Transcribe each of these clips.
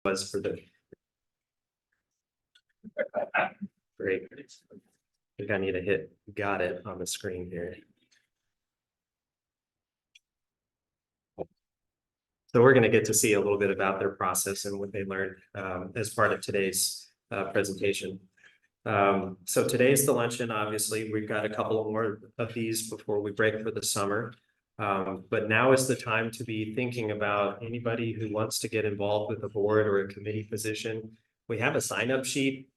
was for the. Great. I think I need to hit got it on the screen here. So we're going to get to see a little bit about their process and what they learned as part of today's presentation. So today's the luncheon. Obviously, we've got a couple more of these before we break for the summer. But now is the time to be thinking about anybody who wants to get involved with a board or a committee position. We have a sign-up sheet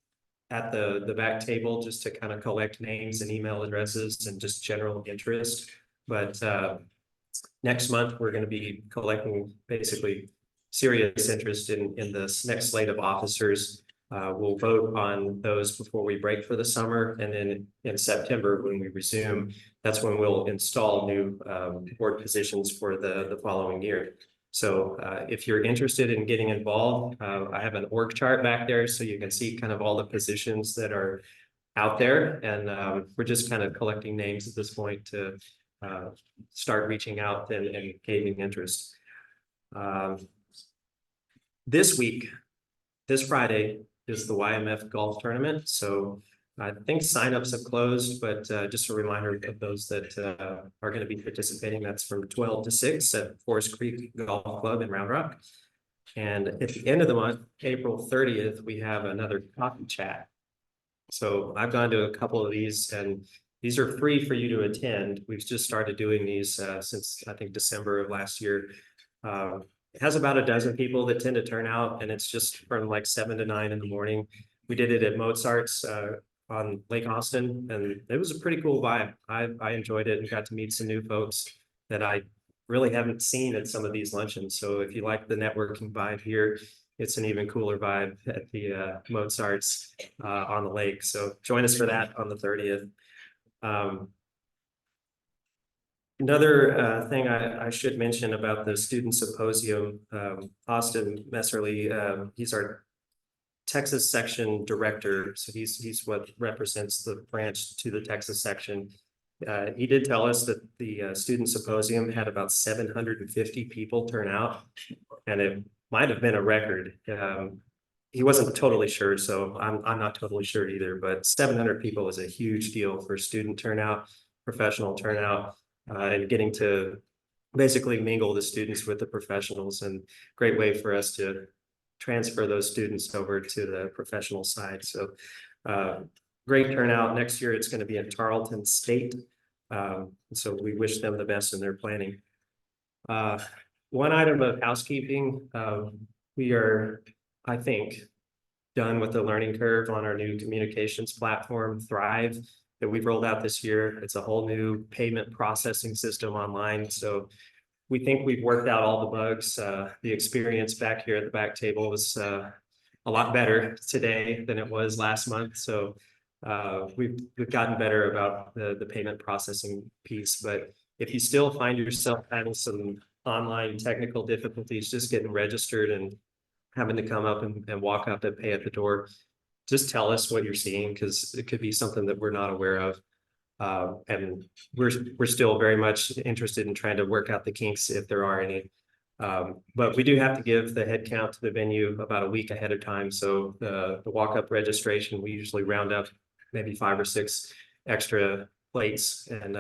at the back table just to kind of collect names and email addresses and just general interest. But next month, we're going to be collecting basically serious interest in this next slate of officers. We'll vote on those before we break for the summer. And then in September, when we resume, that's when we'll install new board positions for the following year. So if you're interested in getting involved, I have an org chart back there so you can see kind of all the positions that are out there. And we're just kind of collecting names at this point to start reaching out and gaining interest. This week, this Friday, is the YMF golf tournament. So I think signups have closed, but just a reminder of those that are going to be participating. That's from 12 to 6 at Forest Creek Golf Club in Round Rock. And at the end of the month, April 30th, we have another coffee chat. So I've gone to a couple of these, and these are free for you to attend. We've just started doing these since I think December of last year. It has about a dozen people that tend to turn out, and it's just from like 7 to 9 in the morning. We did it at Mozart's on Lake Austin, and it was a pretty cool vibe. I enjoyed it and got to meet some new folks that I really haven't seen at some of these luncheons. So if you like the networking vibe here, it's an even cooler vibe at the Mozart's on the lake. So join us for that on the 30th. Another thing I should mention about the student symposium, Austin Messerly, he's our Texas section director. So he's what represents the branch to the Texas section. He did tell us that the student symposium had about 750 people turn out, and it might have been a record. He wasn't totally sure, so I'm not totally sure either, but 700 people is a huge deal for student turnout, professional turnout. And getting to basically mingle the students with the professionals, and great way for us to transfer those students over to the professional side. So great turnout. Next year, it's going to be in Tarleton State. So we wish them the best in their planning. One item of housekeeping, we are, I think, done with the learning curve on our new communications platform, Thrive, that we've rolled out this year. It's a whole new payment processing system online. So we think we've worked out all the bugs. The experience back here at the back table was a lot better today than it was last month. So we've gotten better about the payment processing piece. But if you still find yourself having some online technical difficulties, just getting registered and having to come up and walk up and pay at the door, just tell us what you're seeing, because it could be something that we're not aware of. And we're still very much interested in trying to work out the kinks if there are any. But we do have to give the head count to the venue about a week ahead of time. So the walk-up registration, we usually round up maybe 5 or 6 extra plates. And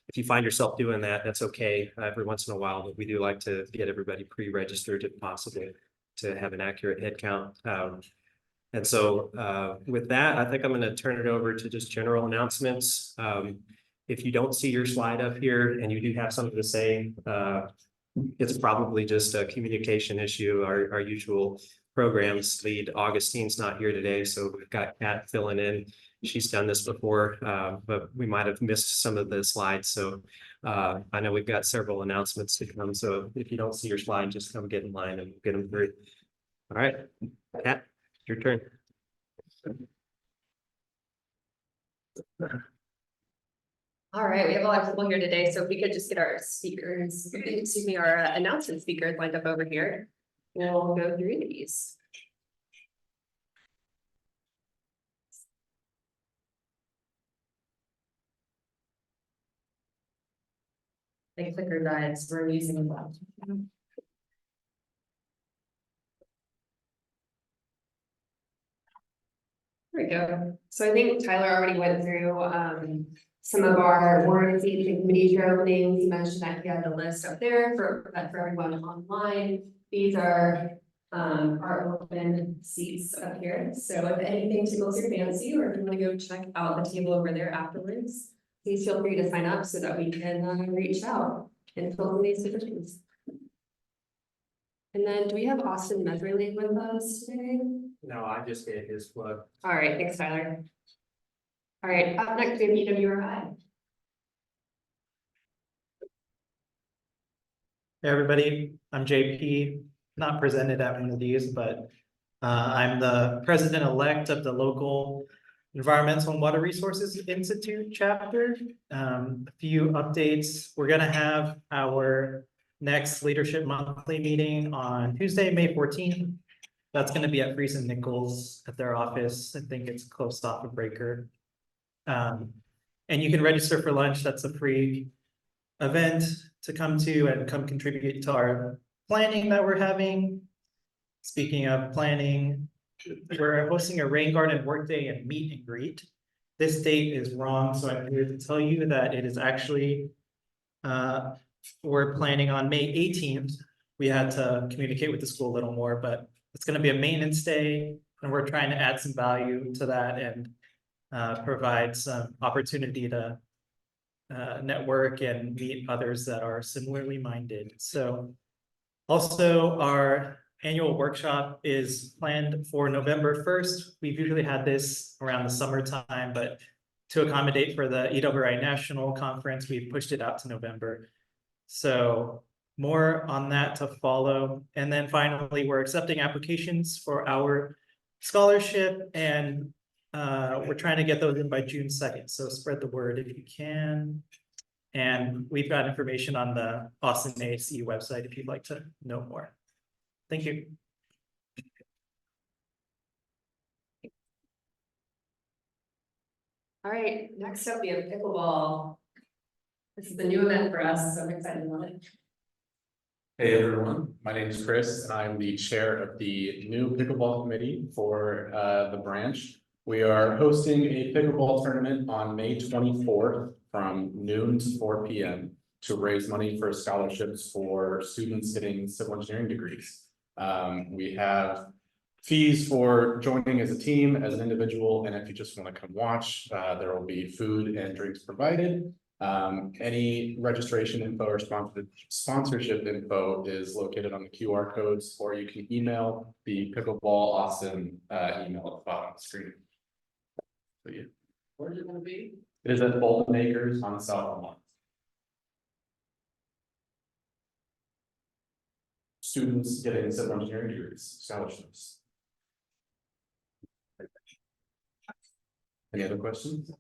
if you find yourself doing that, that's okay every once in a while, but we do like to get everybody pre-registered if possible to have an accurate head count. And so with that, I think I'm going to turn it over to just general announcements. If you don't see your slide up here and you do have something to say, it's probably just a communication issue. Our usual programs lead, Augustine's not here today, so we've got Kat filling in. She's done this before, but we might have missed some of the slides. So I know we've got several announcements to come. So if you don't see your slide, just come get in line and we'll get them through. All right, Kat, your turn. All right, we have a lot of people here today, so if we could just get our speakers, excuse me, our announcement speakers lined up over here, we'll go through these. The clicker guides we're using a lot. There we go. So I think Tyler already went through some of our board seats and committee chair openings. He mentioned that he had a list up there for everyone online. These are our open seats up here. So if anything tickles your fancy, or if you want to go check out the table over there afterwards, please feel free to sign up so that we can reach out and fill in these positions. And then do we have Austin Messerly with us today? No, I just gave his plug. All right, thanks, Tyler. All right, up next we have EWRI. Hey everybody, I'm JP, not presented at one of these, but I'm the president-elect of the local Environmental and Water Resources Institute chapter. A few updates. We're gonna have our next Leadership Monthly meeting on Tuesday, May 14th. That's gonna be at Freese and Nichols at their office. I think it's close off of Breaker. And you can register for lunch. That's a free event to come to and come contribute to our planning that we're having. Speaking of planning, we're hosting a rain garden workday and meet and greet. This date is wrong, so I'm here to tell you that it is actually, we're planning on May 18th. We had to communicate with the school a little more, but it's gonna be a maintenance day, and we're trying to add some value to that and provide some opportunity to network and meet others that are similarly minded. So also our annual workshop is planned for November 1st. We've usually had this around the summertime, but to accommodate for the EWRI National Conference, we've pushed it out to November. So more on that to follow. And then finally, we're accepting applications for our scholarship, and we're trying to get those in by June 2nd. So spread the word if you can. And we've got information on the Austin ASCE website if you'd like to know more. Thank you. All right, next up we have pickleball. This is the new event for us, so I'm excited about it. Hey everyone, my name is Chris and I'm the chair of the new pickleball committee for the branch. We are hosting a pickleball tournament on May 24th from noon to 4 p.m. to raise money for scholarships for students getting civil engineering degrees. We have fees for joining as a team, as an individual, and if you just want to come watch, there will be food and drinks provided. Any registration info or sponsorship info is located on the QR codes, or you can email the Pickleball Austin email at the bottom of the screen. So yeah. Where is it going to be? It is at Bolton Acres on South Lawn. Students getting civil engineering degrees, scholarships. Any other questions?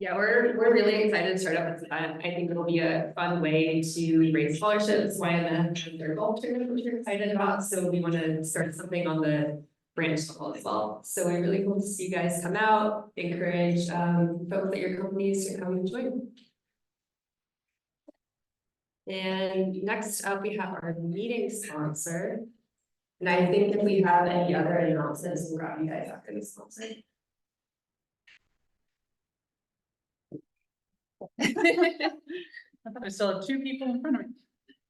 Yeah, we're really excited to start up this event. I think it'll be a fun way to raise scholarships. YMF and their golf tournament, which we're excited about. So we want to start something on the branch level as well. So we really hope to see you guys come out, encourage folks at your companies to come and join. And next up, we have our meeting sponsor. And I think if we have any other announcements, we'll grab you guys after the sponsor. I still have two people in front of me.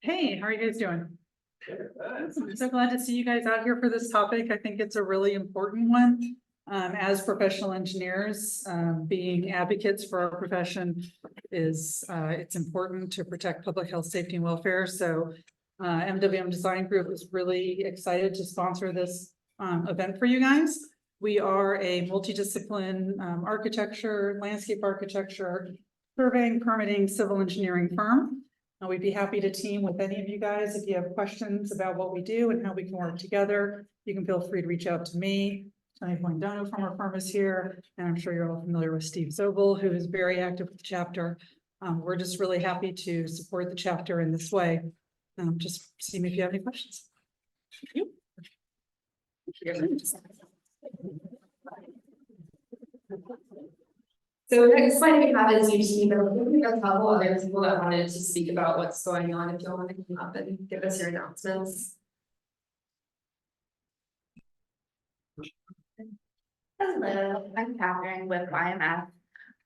Hey, how are you guys doing? I'm so glad to see you guys out here for this topic. I think it's a really important one. As professional engineers, being advocates for our profession is it's important to protect public health, safety, and welfare. So MWM DesignGroup is really excited to sponsor this event for you guys. We are a multidiscipline architecture, landscape architecture, surveying, permitting, civil engineering firm. We'd be happy to team with any of you guys. If you have questions about what we do and how we can work together, you can feel free to reach out to me. Tony Poindano from our firm is here, and I'm sure you're all familiar with Steve Zobel, who is very active with the chapter. We're just really happy to support the chapter in this way. Just see me if you have any questions. Thank you. So the next slide we have is UT, but I think we have a couple other people that wanted to speak about what's going on. If you all want to come up and give us your announcements. Hello, I'm Catherine with YMF.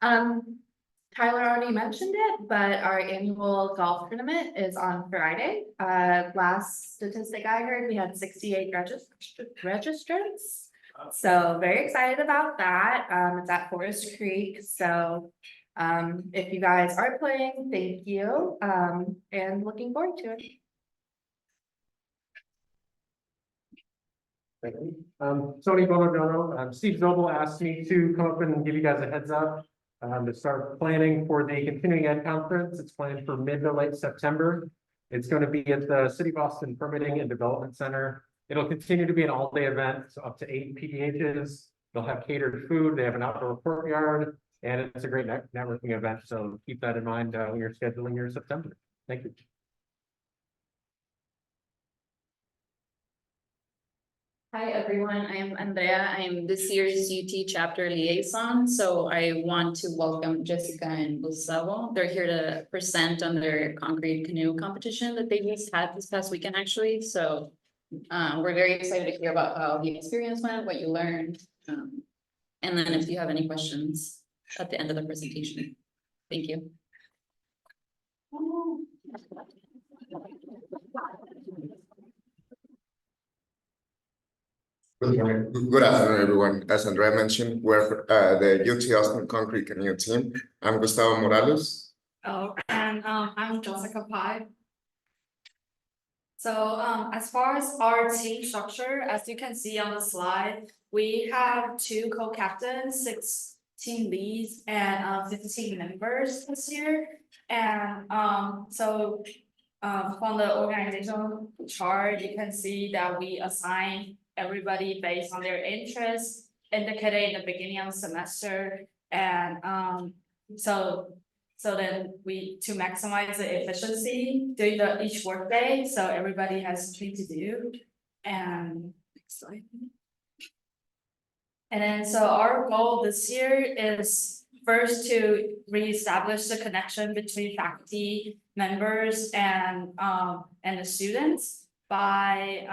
Tyler already mentioned it, but our annual golf tournament is on Friday. Last statistic I heard, we had 68 registrants. So very excited about that. It's at Forest Creek, so if you guys are playing, thank you, and looking forward to it. Thank you. Tony Bonodono, Steve Zobel asked me to come up and give you guys a heads up to start planning for the continuing ed conference. It's planned for mid to late September. It's going to be at the City of Austin Permitting and Development Center. It'll continue to be an all-day event, so up to 8 PDHs. They'll have catered food. They have an outdoor courtyard, and it's a great networking event. So keep that in mind when you're scheduling your September. Thank you. Hi, everyone. I am Andrea. I am this year's UT chapter liaison. So I want to welcome Jessica and Gustavo. They're here to present on their concrete canoe competition that they just had this past weekend, actually. So we're very excited to hear about how the experience went, what you learned. And then if you have any questions at the end of the presentation. Thank you. Good morning, good afternoon, everyone. As Andrea mentioned, we're the UT Austin Concrete Canoe team. I'm Gustavo Morales. Oh, and I'm Jessica Pye. So as far as our team structure, as you can see on the slide, we have 2 co-captains, 6 team leads, and 15 members this year. And so from the organizational chart, you can see that we assign everybody based on their interests indicated in the beginning of the semester. And so then to maximize the efficiency during each workday, so everybody has something to do. And next slide. And then so our goal this year is first to reestablish the connection between faculty members and the students by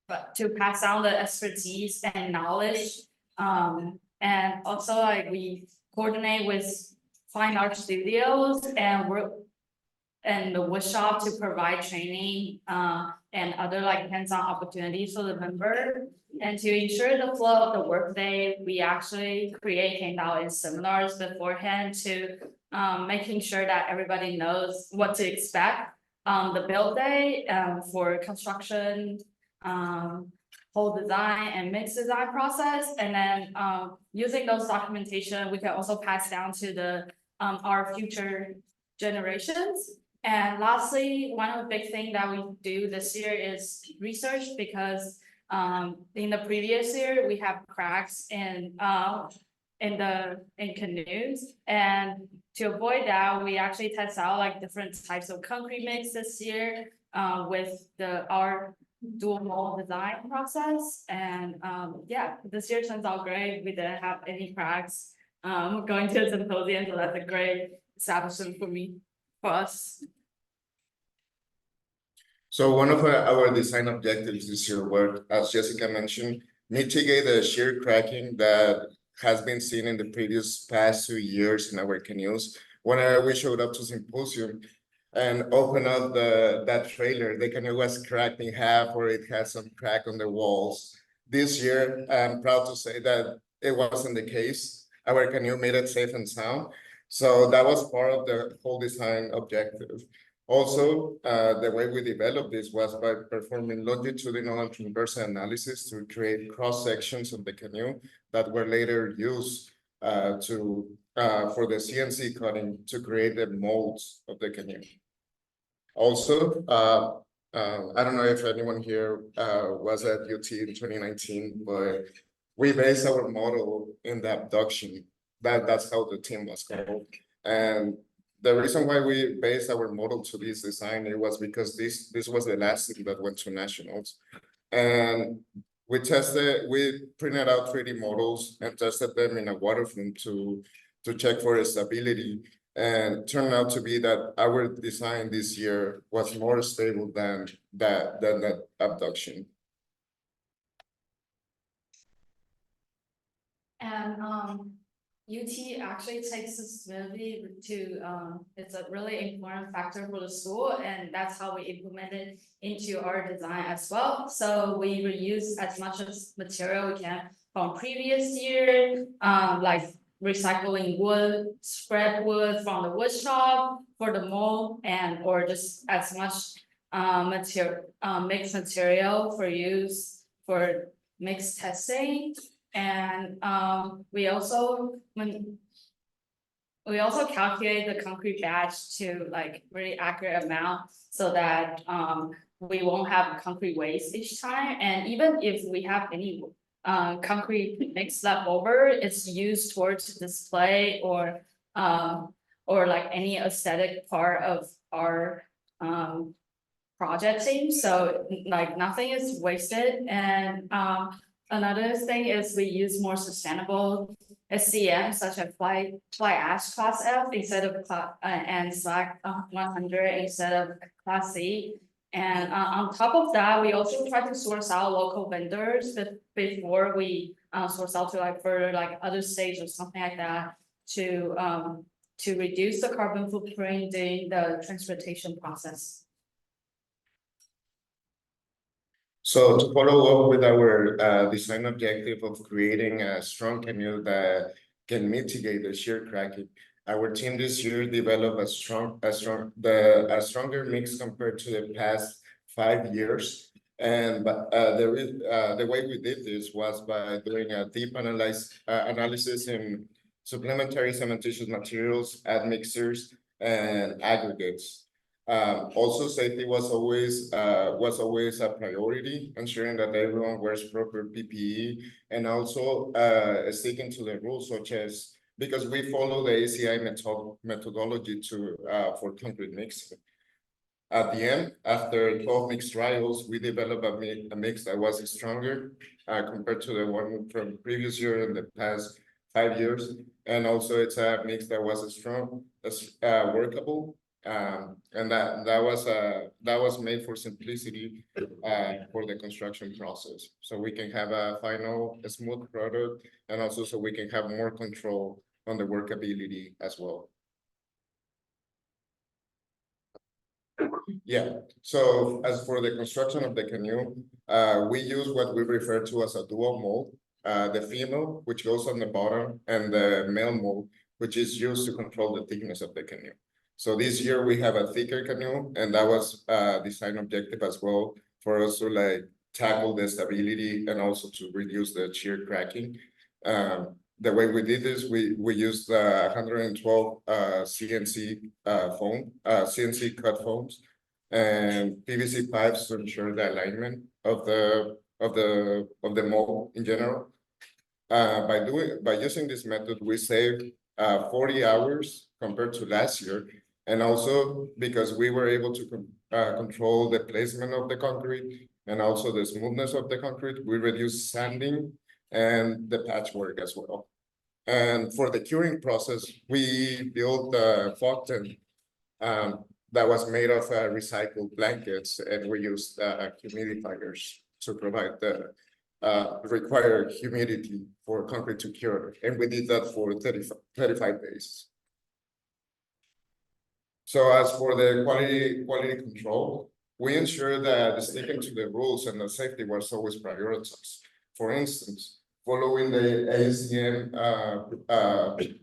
but to pass down the expertise and knowledge. And also like we coordinate with fine art studios and work and the workshop to provide training and other like hands-on opportunities for the member. And to ensure the flow of the workday, we actually create handout and seminars beforehand to making sure that everybody knows what to expect. The build day for construction, whole design and mixed design process, and then using those documentation, we can also pass down to the our future generations. And lastly, one of the big things that we do this year is research, because in the previous year we have cracks in canoes, and to avoid that, we actually test out like different types of concrete mix this year with our dual mold design process. And yeah, this year turns out great. We didn't have any cracks going to a symposium, so that's a great establishment for us. So one of our design objectives this year were, as Jessica mentioned, mitigate the shear cracking that has been seen in the past 2 years in our canoes. When we showed up to symposium and opened up that trailer, the canoe was cracked in half, or it had some crack on the walls. This year, I'm proud to say that it wasn't the case. Our canoe made it safe and sound. So that was part of the whole design objective. Also, the way we developed this was by performing longitudinal and transversal analysis to create cross sections of the canoe that were later used for the CNC cutting to create the molds of the canoe. Also, I don't know if anyone here was at UT in 2019, but we based our model in the abduction. That's how the team was called. And the reason why we based our model to this design, it was because this was the last team that went to nationals. And we printed out 3D models and tested them in a waterfront to check for stability. And it turned out to be that our design this year was more stable than that abduction. And UT actually takes sustainability to it's a really important factor for the school, and that's how we implement it into our design as well. So we reuse as much as material we can from previous year, like recycling wood, scrap wood from the wood shop for the mold, and or just as much mixed material for use for mixed testing. And we also calculate the concrete batch to like really accurate amount so that we won't have concrete waste each time. And even if we have any concrete mix left over, it's used towards display or like any aesthetic part of our project team. So like nothing is wasted. And another thing is we use more sustainable SCM such as fly ash class F instead of and slag 100 instead of class C. And on top of that, we also try to source out local vendors before we source out to like further like other states or something like that to reduce the carbon footprint during the transportation process. So to follow up with our design objective of creating a strong canoe that can mitigate the shear cracking, our team this year developed a stronger mix compared to the past 5 years. And the way we did this was by doing a deep analysis in supplementary cementitious materials, admixtures, and aggregates. Also, safety was always a priority, ensuring that everyone wears proper PPE, and also sticking to the rules, such as because we follow the ACI methodology for concrete mixing. At the end, after 12 mixed trials, we developed a mix that was stronger compared to the one from previous year and the past 5 years, and also it's a mix that was strong, workable. And that was made for simplicity for the construction process, so we can have a smooth product, and also so we can have more control on the workability as well. Yeah, so as for the construction of the canoe, we use what we refer to as a dual mold, the female, which goes on the bottom, and the male mold, which is used to control the thickness of the canoe. So this year we have a thicker canoe, and that was a design objective as well for us to like tackle the stability and also to reduce the shear cracking. The way we did this, we used 112 CNC CNC cut foams and PVC pipes to ensure the alignment of the mold in general. By using this method, we saved 40 hours compared to last year. And also because we were able to control the placement of the concrete and also the smoothness of the concrete, we reduced sanding and the patchwork as well. And for the curing process, we built a fog tent that was made of recycled blankets, and we used humidifiers to provide the required humidity for concrete to cure. And we did that for 35 days. So as for the quality control, we ensure that sticking to the rules and the safety was always prioritized. For instance, following the ASCE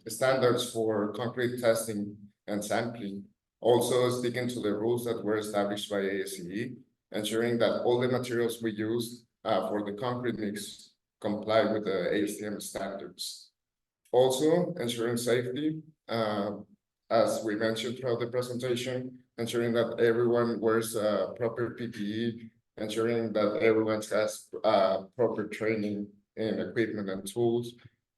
standards for concrete testing and sampling, also sticking to the rules that were established by ASCE, ensuring that all the materials we use for the concrete mix comply with the ASTM standards. Also, ensuring safety, as we mentioned throughout the presentation, ensuring that everyone wears proper PPE, ensuring that everyone has proper training in equipment and tools.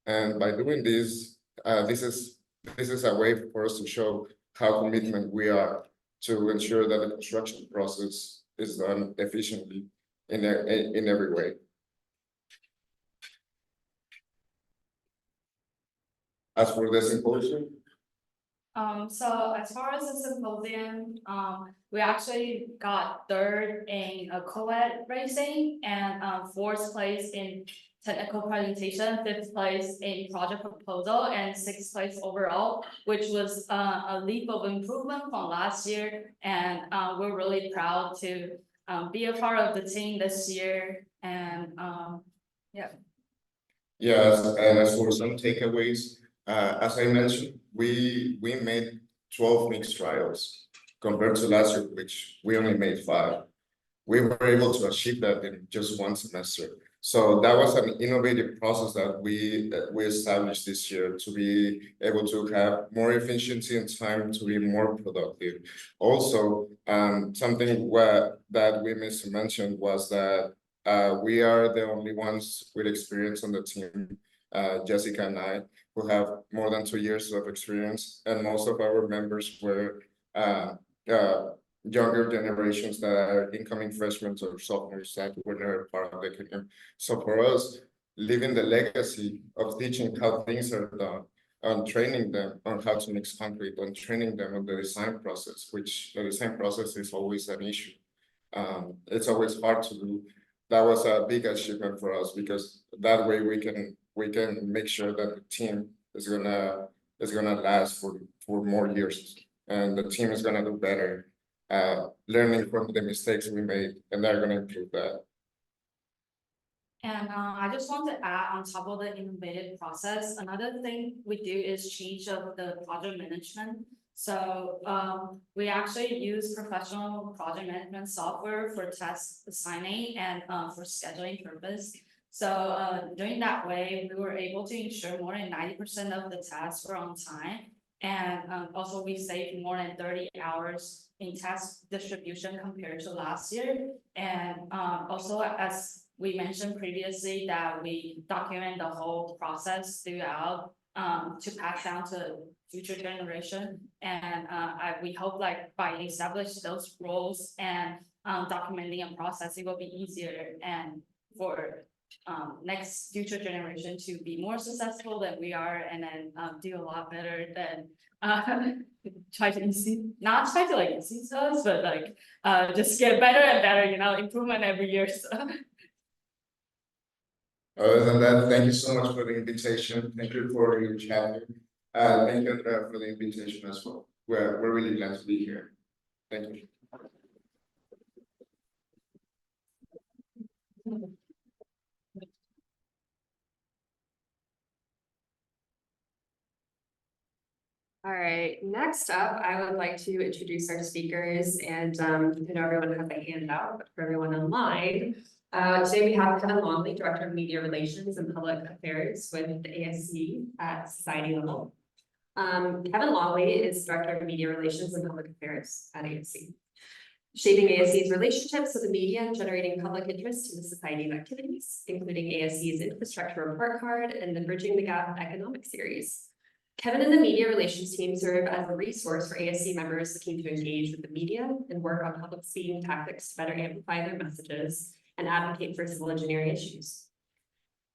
And by doing this, this is a way for us to show how committed we are to ensure that the construction process is done efficiently in every way. As for the symposium, so as far as the symposium, we actually got third in co-ed racing and fourth place in technical presentation, 5th place in project proposal, and 6th place overall, which was a leap of improvement from last year. And we're really proud to be a part of the team this year. And yeah. Yes, and as for some takeaways, as I mentioned, we made 12 mixed trials compared to last year, which we only made 5. We were able to achieve that in just 1 semester. So that was an innovative process that we established this year to be able to have more efficiency and time to be more productive. Also, something that we missed to mention was that we are the only ones with experience on the team, Jessica and I, who have more than 2 years of experience, and most of our members were younger generations that are incoming freshmen or sophomores that were never part of the curriculum. So for us, leaving the legacy of teaching how things are done, on training them on how to mix concrete, on training them on the design process, which the design process is always an issue. It's always hard to do. That was a big achievement for us because that way we can make sure that the team is gonna last for more years, and the team is gonna do better, learning from the mistakes we made, and they're gonna improve that. And I just want to add on top of the innovative process, another thing we do is change of the project management. So we actually use professional project management software for task assigning and for scheduling purpose. So during that way, we were able to ensure more than 90% of the tasks were on time. And also we saved more than 30 hours in task distribution compared to last year. And also, as we mentioned previously, that we document the whole process throughout to pass down to future generation. And we hope like by establish those roles and documenting a process, it will be easier and for next future generation to be more successful than we are, and then do a lot better than try to not try to like exceed us, but like just get better and better, you know, improvement every year. So. Other than that, thank you so much for the invitation. Thank you for your chapter. Thank you, Andrea, for the invitation as well. We're really glad to be here. Thank you. All right, next up, I would like to introduce our speakers, and I know everyone has a handout, but for everyone online, today we have Kevin Longely, Director of Media Relations and Public Affairs with the ASCE at society level. Kevin Longely is Director of Media Relations and Public Affairs at ASCE. Shaping ASCE's relationships with the media and generating public interest in the society of activities, including ASCE's Infrastructure Report Card and the Bridging the Gap Economic Series. Kevin and the media relations team serve as a resource for ASCE members looking to engage with the media and work on public speaking tactics to better amplify their messages and advocate for civil engineering issues.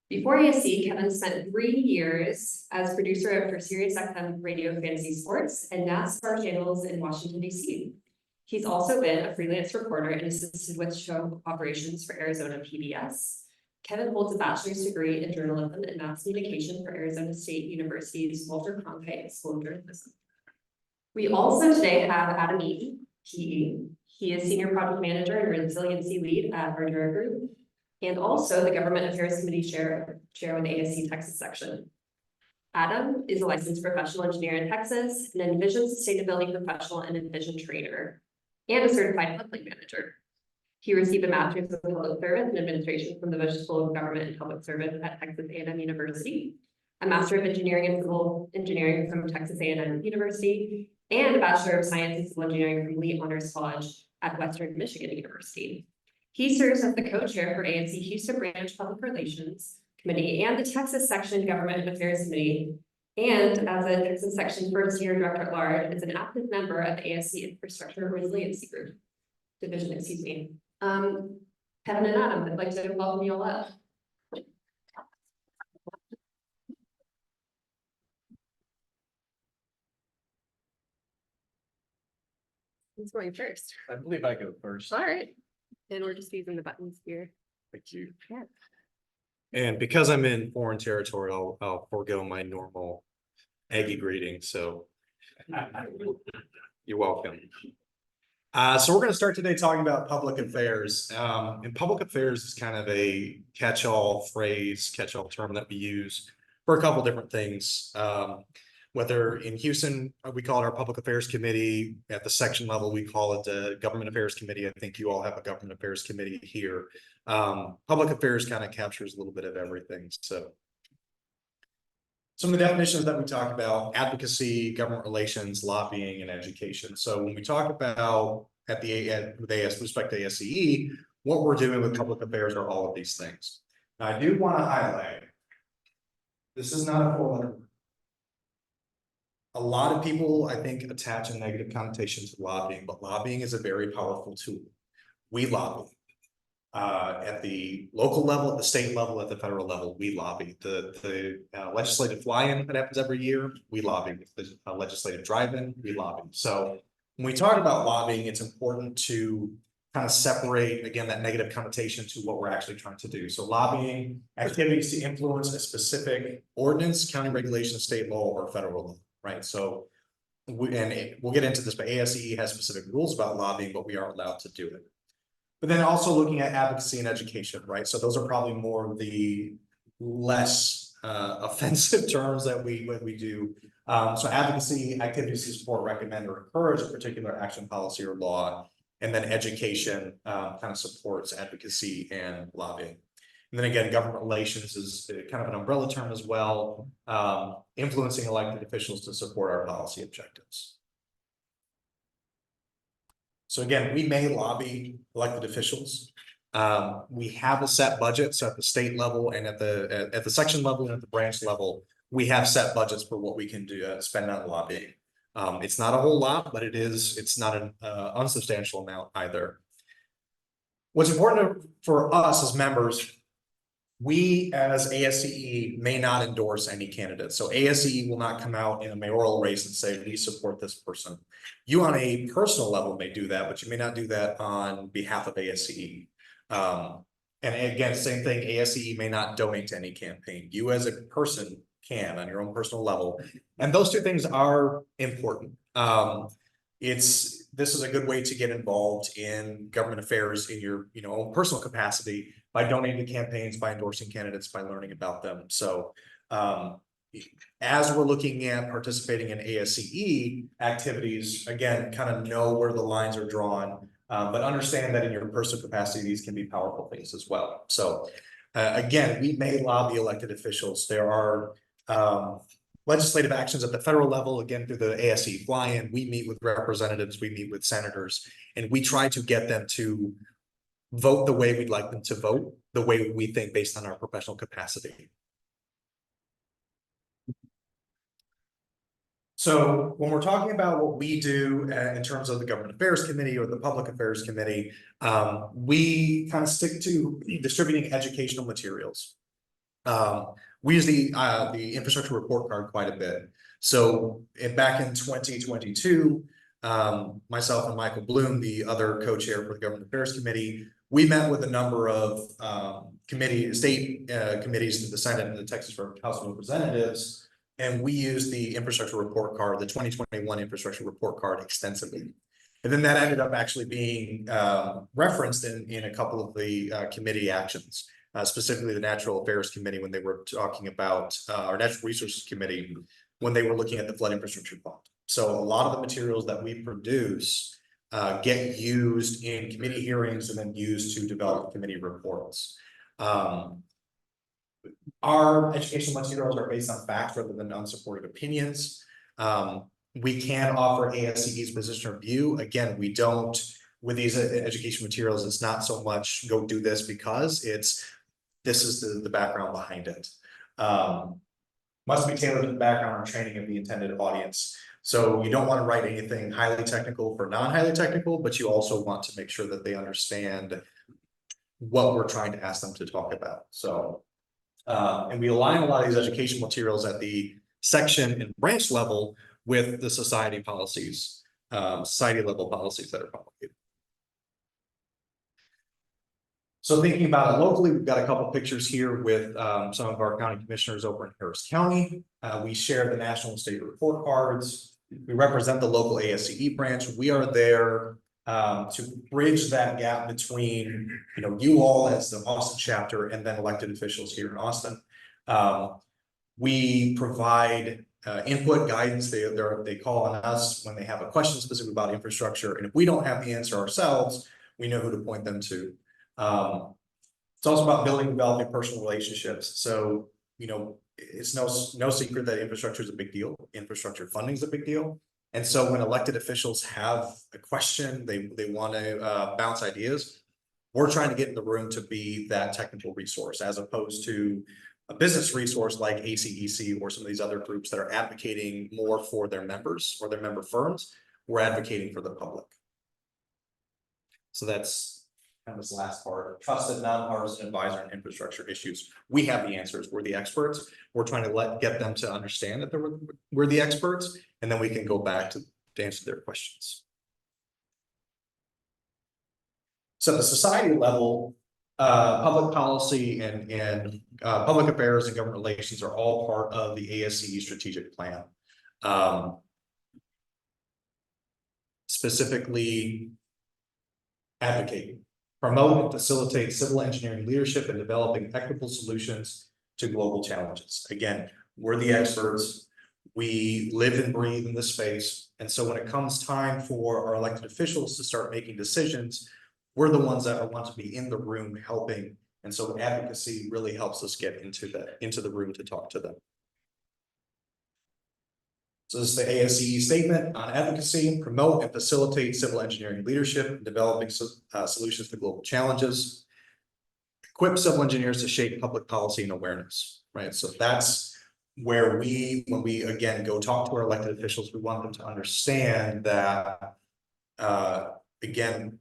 Before ASCE, Kevin spent 3 years as producer for SiriusXM Radio Fantasy Sports and NASCAR channels in Washington, D.C. He's also been a freelance reporter and assisted with show operations for Arizona PBS. Kevin holds a bachelor's degree in journalism and mass communication for Arizona State University's Walter Cronkite School of Journalism. We also today have Adam Eaton, PE. He is Senior Project Manager and Resiliency Lead at Hardware Group, and also the Government Affairs Committee Chair with the ASCE Texas section. Adam is a licensed professional engineer in Texas, an Envision sustainability professional and Envision trainer, and a certified public manager. He received a master's of public service and administration from the Bush School of Government and Public Service at Texas A&M University, a Master of Engineering and Civil Engineering from Texas A&M University, and a Bachelor of Science in Civil Engineering from Lee Honors College at Western Michigan University. He serves as the co-chair for ASCE Houston Branch Public Relations Committee and the Texas Section Government Affairs Committee, and as a Texas Section first-year director at large, is an active member of the ASCE Infrastructure Resiliency Group division, excuse me. Kevin and Adam, I'd like to welcome you all up. Who's going first? I believe I go first. All right. And we're just using the buttons here. Thank you. Yeah. And because I'm in foreign territory, I'll forego my normal Aggie greeting, so you're welcome. So we're going to start today talking about public affairs. And public affairs is kind of a catch-all phrase, catch-all term that we use for a couple different things. Whether in Houston, we call it our Public Affairs Committee. At the section level, we call it the Government Affairs Committee. I think you all have a Government Affairs Committee here. Public affairs kind of captures a little bit of everything. So some of the definitions that we talk about: advocacy, government relations, lobbying, and education. So when we talk about with respect to ASCE, what we're doing with public affairs are all of these things. Now, I do want to highlight, this is not a full letter. A lot of people, I think, attach a negative connotation to lobbying, but lobbying is a very powerful tool. We lobby. At the local level, at the state level, at the federal level, we lobby. The legislative fly-in that happens every year, we lobby. The legislative drive-in, we lobby. So when we talk about lobbying, it's important to kind of separate, again, that negative connotation to what we're actually trying to do. So lobbying activities to influence a specific ordinance, county regulation, state law, or federal law, right? So we'll get into this, but ASCE has specific rules about lobbying, but we are allowed to do it. But then also looking at advocacy and education, right? So those are probably more of the less offensive terms that we do. So advocacy activities to support, recommend, or encourage a particular action, policy, or law. And then education kind of supports advocacy and lobbying. And then again, government relations is kind of an umbrella term as well, influencing elected officials to support our policy objectives. So again, we may lobby elected officials. We have a set budget. So at the state level and at the section level and at the branch level, we have set budgets for what we can do spend on lobbying. It's not a whole lot, but it's not an unsubstantial amount either. What's important for us as members, we as ASCE may not endorse any candidate. So ASCE will not come out in a mayoral race and say, we support this person. You on a personal level may do that, but you may not do that on behalf of ASCE. And again, same thing, ASCE may not donate to any campaign. You as a person can on your own personal level. And those two things are important. This is a good way to get involved in government affairs in your own personal capacity by donating to campaigns, by endorsing candidates, by learning about them. So as we're looking at participating in ASCE activities, again, kind of know where the lines are drawn, but understand that in your personal capacity, these can be powerful things as well. So again, we may lobby elected officials. There are legislative actions at the federal level, again, through the ASCE fly-in. We meet with representatives, we meet with senators, and we try to get them to vote the way we'd like them to vote, the way we think based on our professional capacity. So when we're talking about what we do in terms of the Government Affairs Committee or the Public Affairs Committee, we kind of stick to distributing educational materials. We use the infrastructure report card quite a bit. So back in 2022, myself and Michael Bloom, the other co-chair for the Government Affairs Committee, we met with a number of state committees in the Senate and the Texas House of Representatives, and we used the infrastructure report card, the 2021 infrastructure report card, extensively. And then that ended up actually being referenced in a couple of the committee actions. Specifically the Natural Affairs Committee when they were talking about our Natural Resources Committee when they were looking at the flood infrastructure fund. So a lot of the materials that we produce get used in committee hearings and then used to develop committee reports. Our educational materials are based on facts rather than unsupported opinions. We can offer ASCE's position of view. Again, we don't, with these education materials, it's not so much go do this because this is the background behind it. Must be tailored to the background and training of the intended audience. So you don't want to write anything highly technical for non-highly technical, but you also want to make sure that they understand what we're trying to ask them to talk about. So, and we align a lot of these education materials at the section and branch level with the society policies, society level policies that are promulgated. So thinking about it locally, we've got a couple pictures here with some of our county commissioners over in Harris County. We share the national and state report cards. We represent the local ASCE branch. We are there to bridge that gap between, you all as the Austin chapter and then elected officials here in Austin. We provide input, guidance. They call on us when they have a question specific about infrastructure. And if we don't have the answer ourselves, we know who to point them to. It's also about building and developing personal relationships. So, it's no secret that infrastructure is a big deal. Infrastructure funding is a big deal. And so when elected officials have a question, they want to bounce ideas, we're trying to get in the room to be that technical resource as opposed to a business resource like ACEC or some of these other groups that are advocating more for their members or their member firms. We're advocating for the public. So that's kind of this last part, trusted nonpartisan advisor on infrastructure issues. We have the answers. We're the experts. We're trying to get them to understand that we're the experts, and then we can go back to answer their questions. So the society level, public policy and public affairs and government relations are all part of the ASCE strategic plan. Specifically, advocate, promote and facilitate civil engineering leadership and developing equitable solutions to global challenges. Again, we're the experts. We live and breathe in this space. And so when it comes time for our elected officials to start making decisions, we're the ones that want to be in the room helping. And so advocacy really helps us get into the room to talk to them. So this is the ASCE statement on advocacy: promote and facilitate civil engineering leadership and developing solutions to global challenges. Equip civil engineers to shape public policy and awareness, right? So that's where when we again go talk to our elected officials, we want them to understand that, again,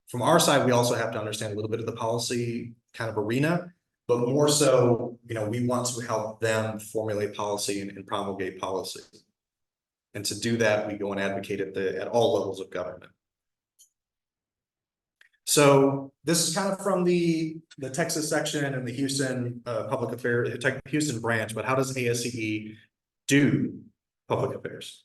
from our side, we also have to understand a little bit of the policy kind of arena, but more so, we want to help them formulate policy and promulgate policy. And to do that, we go and advocate at all levels of government. So this is kind of from the Texas section and the Houston public affairs, Houston branch, but how does ASCE do public affairs?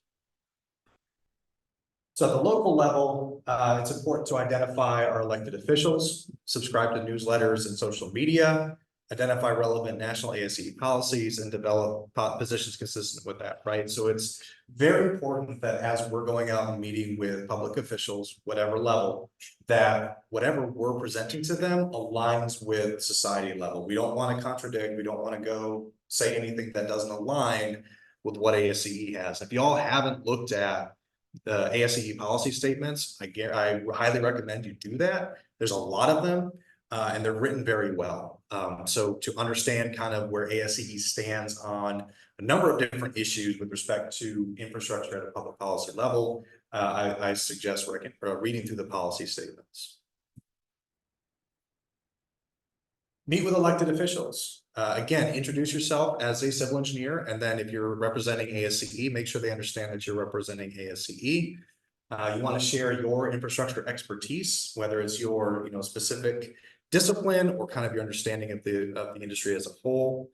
So at the local level, it's important to identify our elected officials, subscribe to newsletters and social media, identify relevant national ASCE policies, and develop positions consistent with that, right? So it's very important that as we're going out and meeting with public officials, whatever level, that whatever we're presenting to them aligns with society level. We don't want to contradict. We don't want to go say anything that doesn't align with what ASCE has. If y'all haven't looked at the ASCE policy statements, I highly recommend you do that. There's a lot of them. And they're written very well. So to understand kind of where ASCE stands on a number of different issues with respect to infrastructure at a public policy level, I suggest reading through the policy statements. Meet with elected officials. Again, introduce yourself as a civil engineer, and then if you're representing ASCE, make sure they understand that you're representing ASCE. You want to share your infrastructure expertise, whether it's your specific discipline or kind of your understanding of the industry as a whole.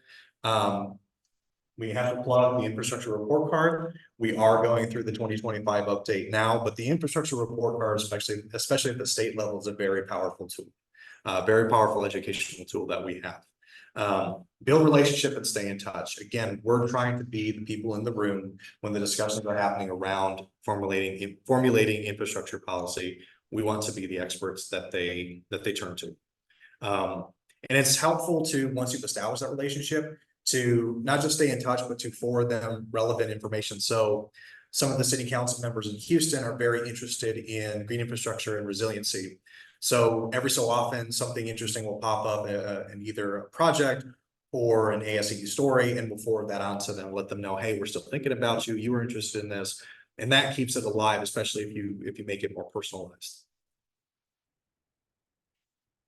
We have to plug the infrastructure report card. We are going through the 2025 update now, but the infrastructure report card, especially at the state level, is a very powerful tool, very powerful educational tool that we have. Build relationship and stay in touch. Again, we're trying to be the people in the room when the discussions are happening around formulating infrastructure policy. We want to be the experts that they turn to. And it's helpful to, once you've established that relationship, to not just stay in touch, but to forward them relevant information. So some of the city council members in Houston are very interested in green infrastructure and resiliency. So every so often, something interesting will pop up in either a project or an ASCE story, and we'll forward that on to them, let them know, hey, we're still thinking about you. You were interested in this, and that keeps it alive, especially if you make it more personalized.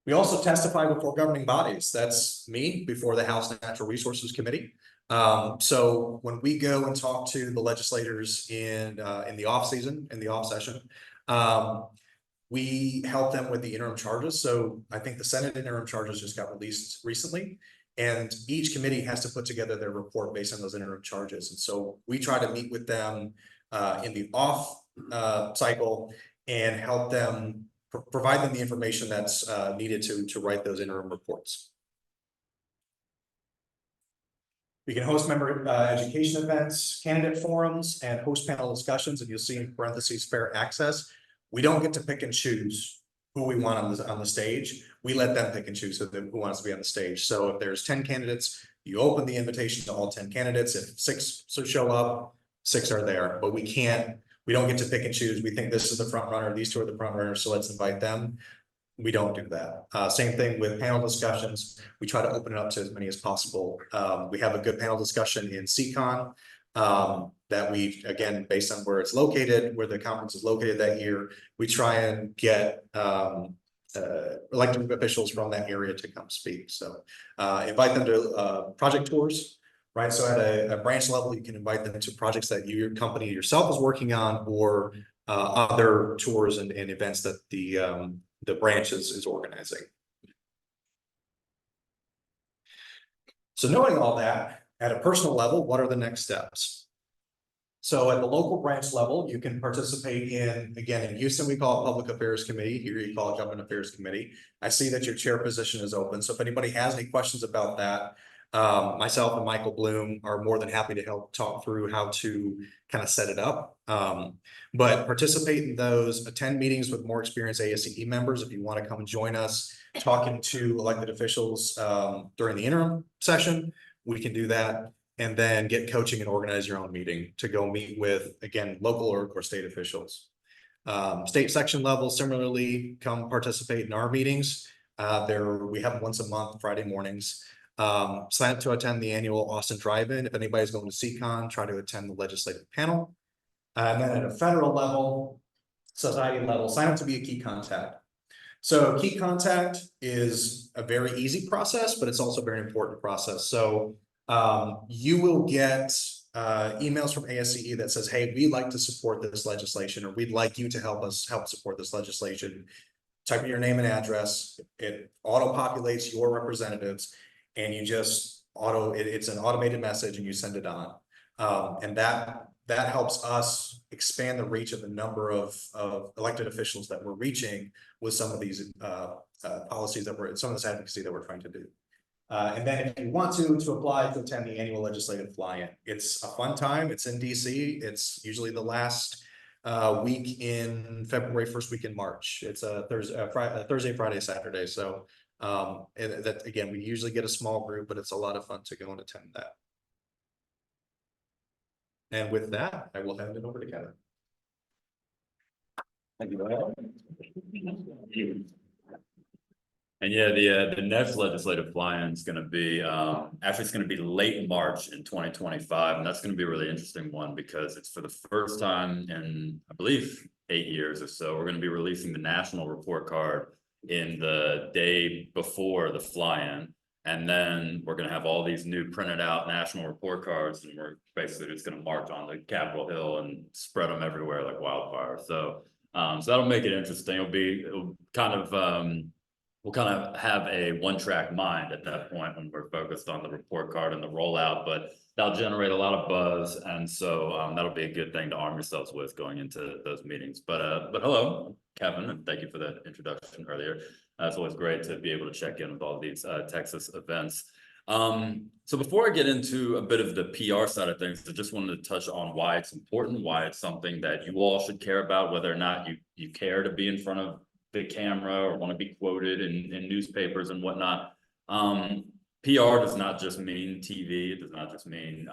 We also testify before governing bodies. That's me before the House Natural Resources Committee. So when we go and talk to the legislators in the off season, in the off session, We help them with the interim charges. So I think the Senate interim charges just got released recently. And each committee has to put together their report based on those interim charges. And so we try to meet with them in the off cycle and help them provide them the information that's needed to write those interim reports. We can host member education events, candidate forums, and host panel discussions. And you'll see in parentheses fair access. We don't get to pick and choose who we want on the stage. We let them pick and choose who wants to be on the stage. So if there's 10 candidates, you open the invitation to all 10 candidates. If 6 show up, 6 are there. But we don't get to pick and choose. We think this is the front runner, these 2 are the front runners, so let's invite them. We don't do that. Same thing with panel discussions. We try to open it up to as many as possible. We have a good panel discussion in CCON that we, again, based on where it's located, where the conference is located that year, we try and get elected officials from that area to come speak. So invite them to project tours, right? So at a branch level, you can invite them to projects that your company yourself is working on, or other tours and events that the branch is organizing. So knowing all that, at a personal level, what are the next steps? So at the local branch level, you can participate in, again, in Houston, we call it Public Affairs Committee. Here you call it Government Affairs Committee. I see that your chair position is open. So if anybody has any questions about that, myself and Michael Bloom are more than happy to help talk through how to kind of set it up. But participate in those, attend meetings with more experienced ASCE members. If you want to come and join us talking to elected officials during the interim session, we can do that. And then get coaching and organize your own meeting to go meet with, again, local or state officials. State section level, similarly, come participate in our meetings. We have them once a month, Friday mornings. Sign up to attend the annual Austin Drive-In. If anybody's going to CCON, try to attend the legislative panel. And then at a federal level, society level, sign up to be a key contact. So key contact is a very easy process, but it's also a very important process. So you will get emails from ASCE that says, hey, we'd like to support this legislation, or we'd like you to help support this legislation. Type in your name and address. It auto-populates your representatives, and you just it's an automated message, and you send it on. And that helps us expand the reach of the number of elected officials that we're reaching with some of these policies some of this advocacy that we're trying to do. And then if you want to apply to attend the annual legislative fly-in, it's a fun time. It's in DC. It's usually the last week in February, first week in March. It's a Thursday, Friday, Saturday. So that again, we usually get a small group, but it's a lot of fun to go and attend that. And with that, I will hand it over to Kevin. Thank you. And yeah, the next legislative fly-in is going to be actually it's going to be late March in 2025, and that's going to be a really interesting one because it's for the first time in I believe 8 years or so. We're going to be releasing the national report card in the day before the fly-in, and then we're going to have all these new printed out national report cards, and we're basically just going to march on the Capitol Hill and spread them everywhere like wildfire. So that'll make it interesting. It'll kind of we'll kind of have a one-track mind at that point when we're focused on the report card and the rollout, but that'll generate a lot of buzz. And so that'll be a good thing to arm yourselves with going into those meetings. But hello, Kevin, and thank you for that introduction earlier. It's always great to be able to check in with all these Texas events. So before I get into a bit of the PR side of things, I just wanted to touch on why it's important, why it's something that you all should care about, whether or not you care to be in front of the camera or want to be quoted in newspapers and whatnot. PR does not just mean TV. It does not just mean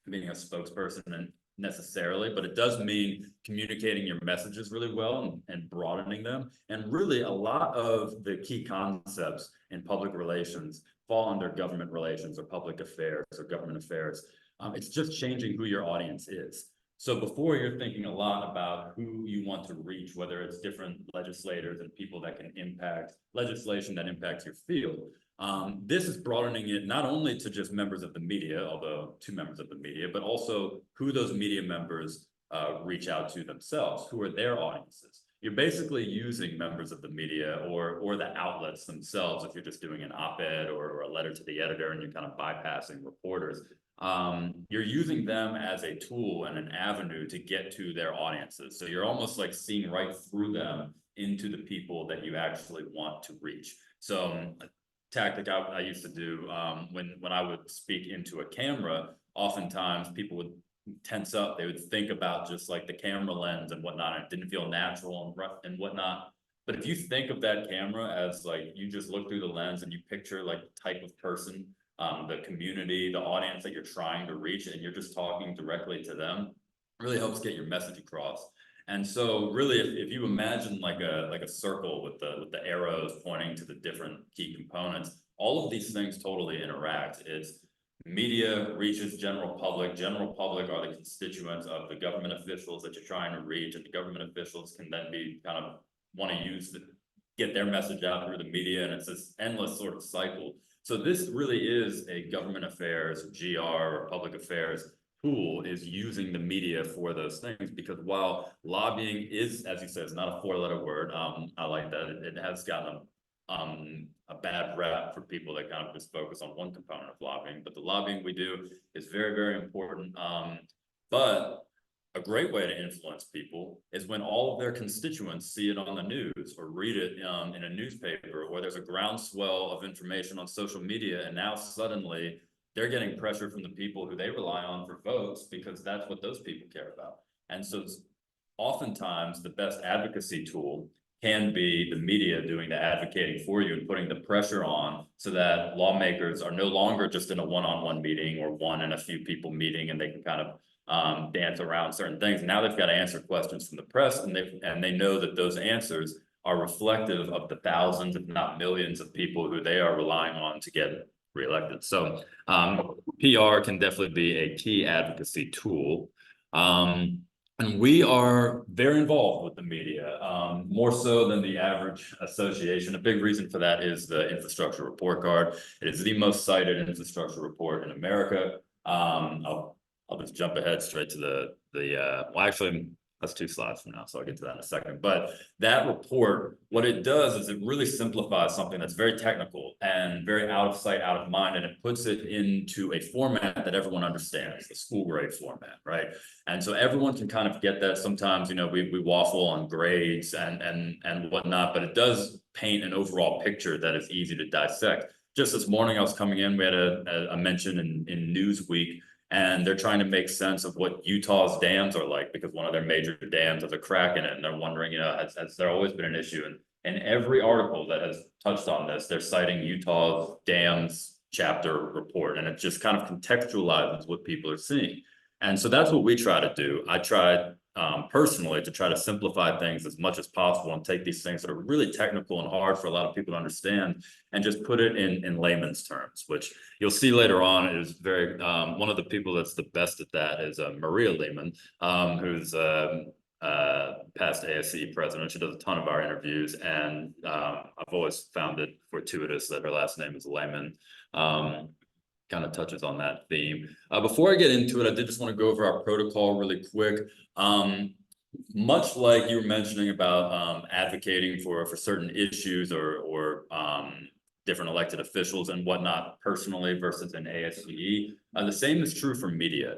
being a spokesperson necessarily, but it does mean communicating your messages really well and broadening them. And really a lot of the key concepts in public relations fall under government relations or public affairs or government affairs. It's just changing who your audience is. So before you're thinking a lot about who you want to reach, whether it's different legislators and people that can impact legislation that impacts your field, this is broadening it not only to just members of the media, although 2 members of the media, but also who those media members reach out to themselves, who are their audiences. you're basically using members of the media or the outlets themselves. If you're just doing an op-ed or a letter to the editor and you're kind of bypassing reporters, you're using them as a tool and an avenue to get to their audiences. So you're almost like seeing right through them into the people that you actually want to reach. So a tactic I used to do when I would speak into a camera, oftentimes people would tense up. They would think about just like the camera lens and whatnot. And it didn't feel natural and rough and whatnot. But if you think of that camera as like you just look through the lens and you picture like the type of person, the community, the audience that you're trying to reach, and you're just talking directly to them, it really helps get your message across. And so really, if you imagine like a circle with the arrows pointing to the different key components, all of these things totally interact. It's media reaches general public. General public are the constituents of the government officials that you're trying to reach, and the government officials can then be kind of want to use get their message out through the media, and it's this endless sort of cycle. So this really is a government affairs, GR, or public affairs tool, is using the media for those things, because while lobbying is, as you said, it's not a four-letter word. I like that. It has gotten a bad rap for people that kind of just focus on one component of lobbying, but the lobbying we do is very, very important. But a great way to influence people is when all of their constituents see it on the news or read it in a newspaper, or there's a groundswell of information on social media, and now suddenly they're getting pressure from the people who they rely on for votes, because that's what those people care about. And so oftentimes the best advocacy tool can be the media doing the advocating for you and putting the pressure on, so that lawmakers are no longer just in a one-on-one meeting or one and a few people meeting and they can kind of dance around certain things. Now they've got to answer questions from the press, and they know that those answers are reflective of the thousands, if not millions, of people who they are relying on to get reelected. So PR can definitely be a key advocacy tool. And we are very involved with the media, more so than the average association. A big reason for that is the infrastructure report card. It is the most cited infrastructure report in America. I'll just jump ahead straight to well, actually, that's 2 slides from now, so I'll get to that in a second. But that report, what it does is it really simplifies something that's very technical and very out of sight, out of mind, and it puts it into a format that everyone understands, the school grade format, right? And so everyone can kind of get that. Sometimes, you know, we waffle on grades and whatnot, but it does paint an overall picture that is easy to dissect. Just this morning, I was coming in, we had a mention in Newsweek, and they're trying to make sense of what Utah's dams are like, because one of their major dams has a crack in it, and they're wondering, you know, has there always been an issue? And every article that has touched on this, they're citing Utah's dams chapter report, and it just kind of contextualizes what people are seeing. And so that's what we try to do. I tried personally to try to simplify things as much as possible and take these things that are really technical and hard for a lot of people to understand and just put it in layman's terms, which you'll see later on is very, one of the people that's the best at that is Maria Lehman, who's past ASCE president. She does a ton of our interviews, and I've always found it fortuitous that her last name is Lehman. Kind of touches on that theme. Before I get into it, I did just want to go over our protocol really quick. Much like you were mentioning about advocating for certain issues or different elected officials and whatnot personally versus in ASCE, the same is true for media.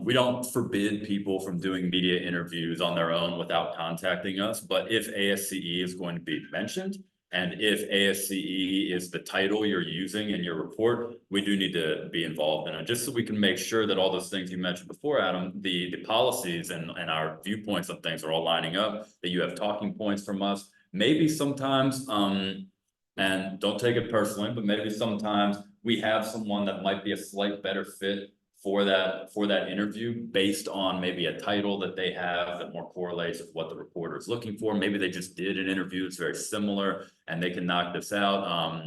We don't forbid people from doing media interviews on their own without contacting us, but if ASCE is going to be mentioned, and if ASCE is the title you're using in your report, we do need to be involved in it, just so we can make sure that all those things you mentioned before, Adam, the policies and our viewpoints on things are all lining up, that you have talking points from us. Maybe sometimes, and don't take it personally, but maybe sometimes we have someone that might be a slight better fit for that interview based on maybe a title that they have that more correlates with what the reporter is looking for. Maybe they just did an interview that's very similar and they can knock this out,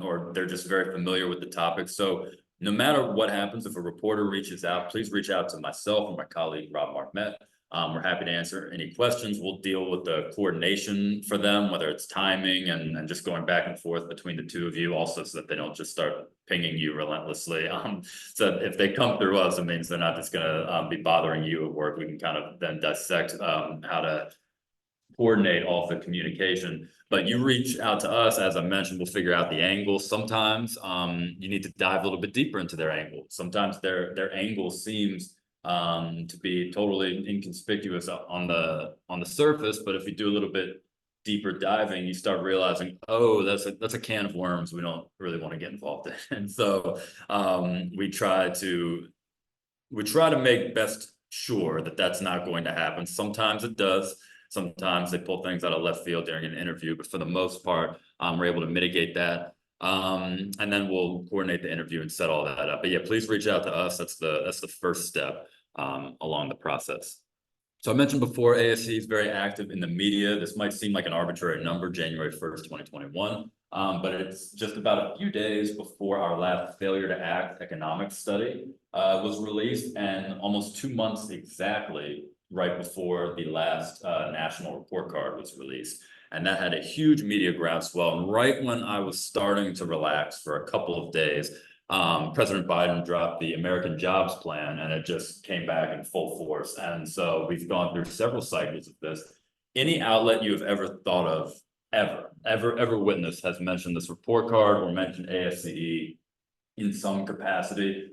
or they're just very familiar with the topic. So no matter what happens, if a reporter reaches out, please reach out to myself or my colleague Rob Markmet. We're happy to answer any questions. We'll deal with the coordination for them, whether it's timing and just going back and forth between the two of you, also so that they don't just start pinging you relentlessly. So if they come through us, it means they're not just going to be bothering you at work. We can kind of then dissect how to coordinate all the communication. But you reach out to us, as I mentioned, we'll figure out the angle. Sometimes you need to dive a little bit deeper into their angle. Sometimes their angle seems to be totally inconspicuous on the surface, but if you do a little bit deeper diving, you start realizing, oh, that's a can of worms we don't really want to get involved in. And so we try to make best sure that that's not going to happen. Sometimes it does. Sometimes they pull things out of left field during an interview, but for the most part, we're able to mitigate that. And then we'll coordinate the interview and set all that up. But yeah, please reach out to us. That's the first step along the process. So I mentioned before, ASCE is very active in the media. This might seem like an arbitrary number, January 1st, 2021, but it's just about a few days before our last failure to act economics study was released, and almost 2 months exactly right before the last national report card was released. And that had a huge media groundswell. And right when I was starting to relax for a couple of days, President Biden dropped the American Jobs Plan, and it just came back in full force. And so we've gone through several cycles of this. Any outlet you have ever thought of, ever witnessed has mentioned this report card or mentioned ASCE in some capacity.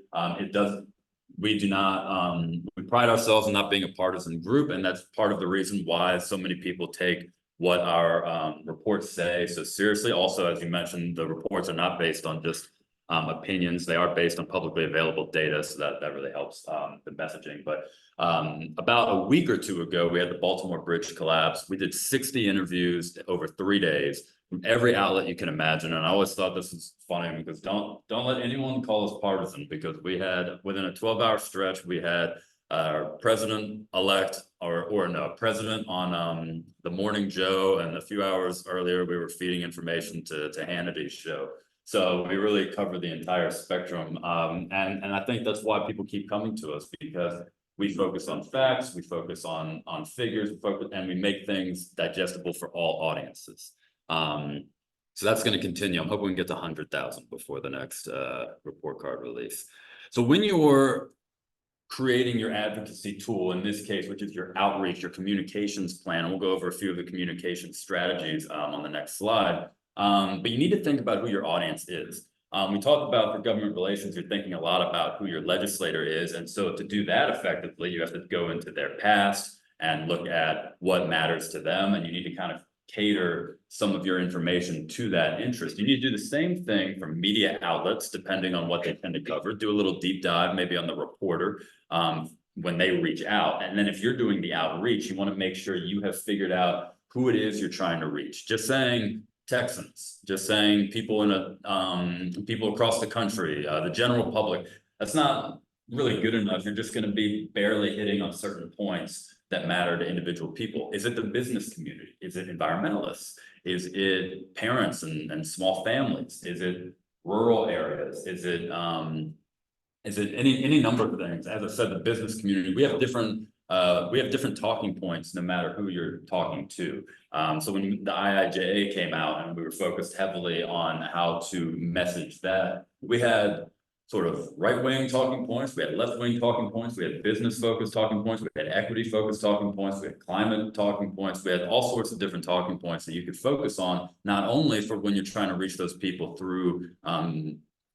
We pride ourselves in not being a partisan group, and that's part of the reason why so many people take what our reports say so seriously. Also, as you mentioned, the reports are not based on just opinions. They are based on publicly available data, so that really helps the messaging. But about a week or two ago, we had the Baltimore Bridge collapse. We did 60 interviews over 3 days from every outlet you can imagine. And I always thought this was funny because don't let anyone call us partisan, because we had, within a 12-hour stretch, we had our president-elect president on the Morning Joe, and a few hours earlier we were feeding information to Hannity's show. So we really cover the entire spectrum, and I think that's why people keep coming to us, because we focus on facts, we focus on figures, and we make things digestible for all audiences. So that's going to continue. I'm hoping we can get to 100,000 before the next report card release. So when you're creating your advocacy tool, in this case, which is your outreach, your communications plan, and we'll go over a few of the communication strategies on the next slide. But you need to think about who your audience is. We talked about for government relations, you're thinking a lot about who your legislator is. And so to do that effectively, you have to go into their past and look at what matters to them. And you need to kind of cater some of your information to that interest. You need to do the same thing for media outlets, depending on what they tend to cover. Do a little deep dive, maybe on the reporter when they reach out. And then if you're doing the outreach, you want to make sure you have figured out who it is you're trying to reach. Just saying Texans, just saying people people across the country, the general public, that's not really good enough. You're just going to be barely hitting on certain points that matter to individual people. Is it the business community? Is it environmentalists? Is it parents and small families? Is it rural areas? Is it any number of things? As I said, the business community, we have different talking points no matter who you're talking to. So when the IIJA came out and we were focused heavily on how to message that, we had sort of right-wing talking points, we had left-wing talking points, we had business-focused talking points, we had equity-focused talking points, we had climate talking points, we had all sorts of different talking points that you could focus on, not only for when you're trying to reach those people through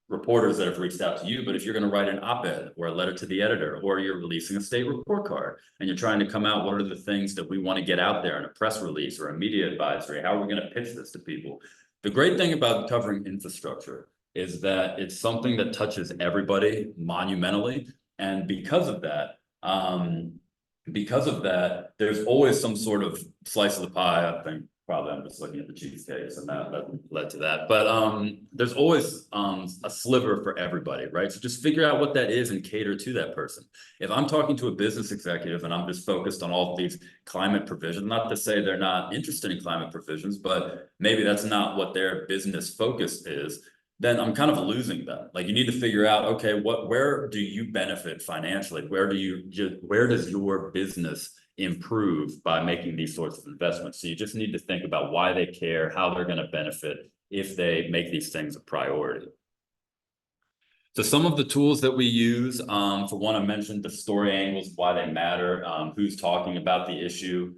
reporters that have reached out to you, but if you're going to write an op-ed or a letter to the editor, or you're releasing a state report card and you're trying to come out, what are the things that we want to get out there in a press release or a media advisory? How are we going to pitch this to people? The great thing about covering infrastructure is that it's something that touches everybody monumentally. And because of that, there's always some sort of slice of the pie. I think probably I'm just looking at the cheesecakes and that led to that. But there's always a sliver for everybody, right? So just figure out what that is and cater to that person. If I'm talking to a business executive and I'm just focused on all of these climate provisions, not to say they're not interested in climate provisions, but maybe that's not what their business focus is, then I'm kind of losing them. Like, you need to figure out, okay, where do you benefit financially? Where does your business improve by making these sorts of investments? So you just need to think about why they care, how they're going to benefit if they make these things a priority. So some of the tools that we use, for one, I mentioned the story angles, why they matter, who's talking about the issue,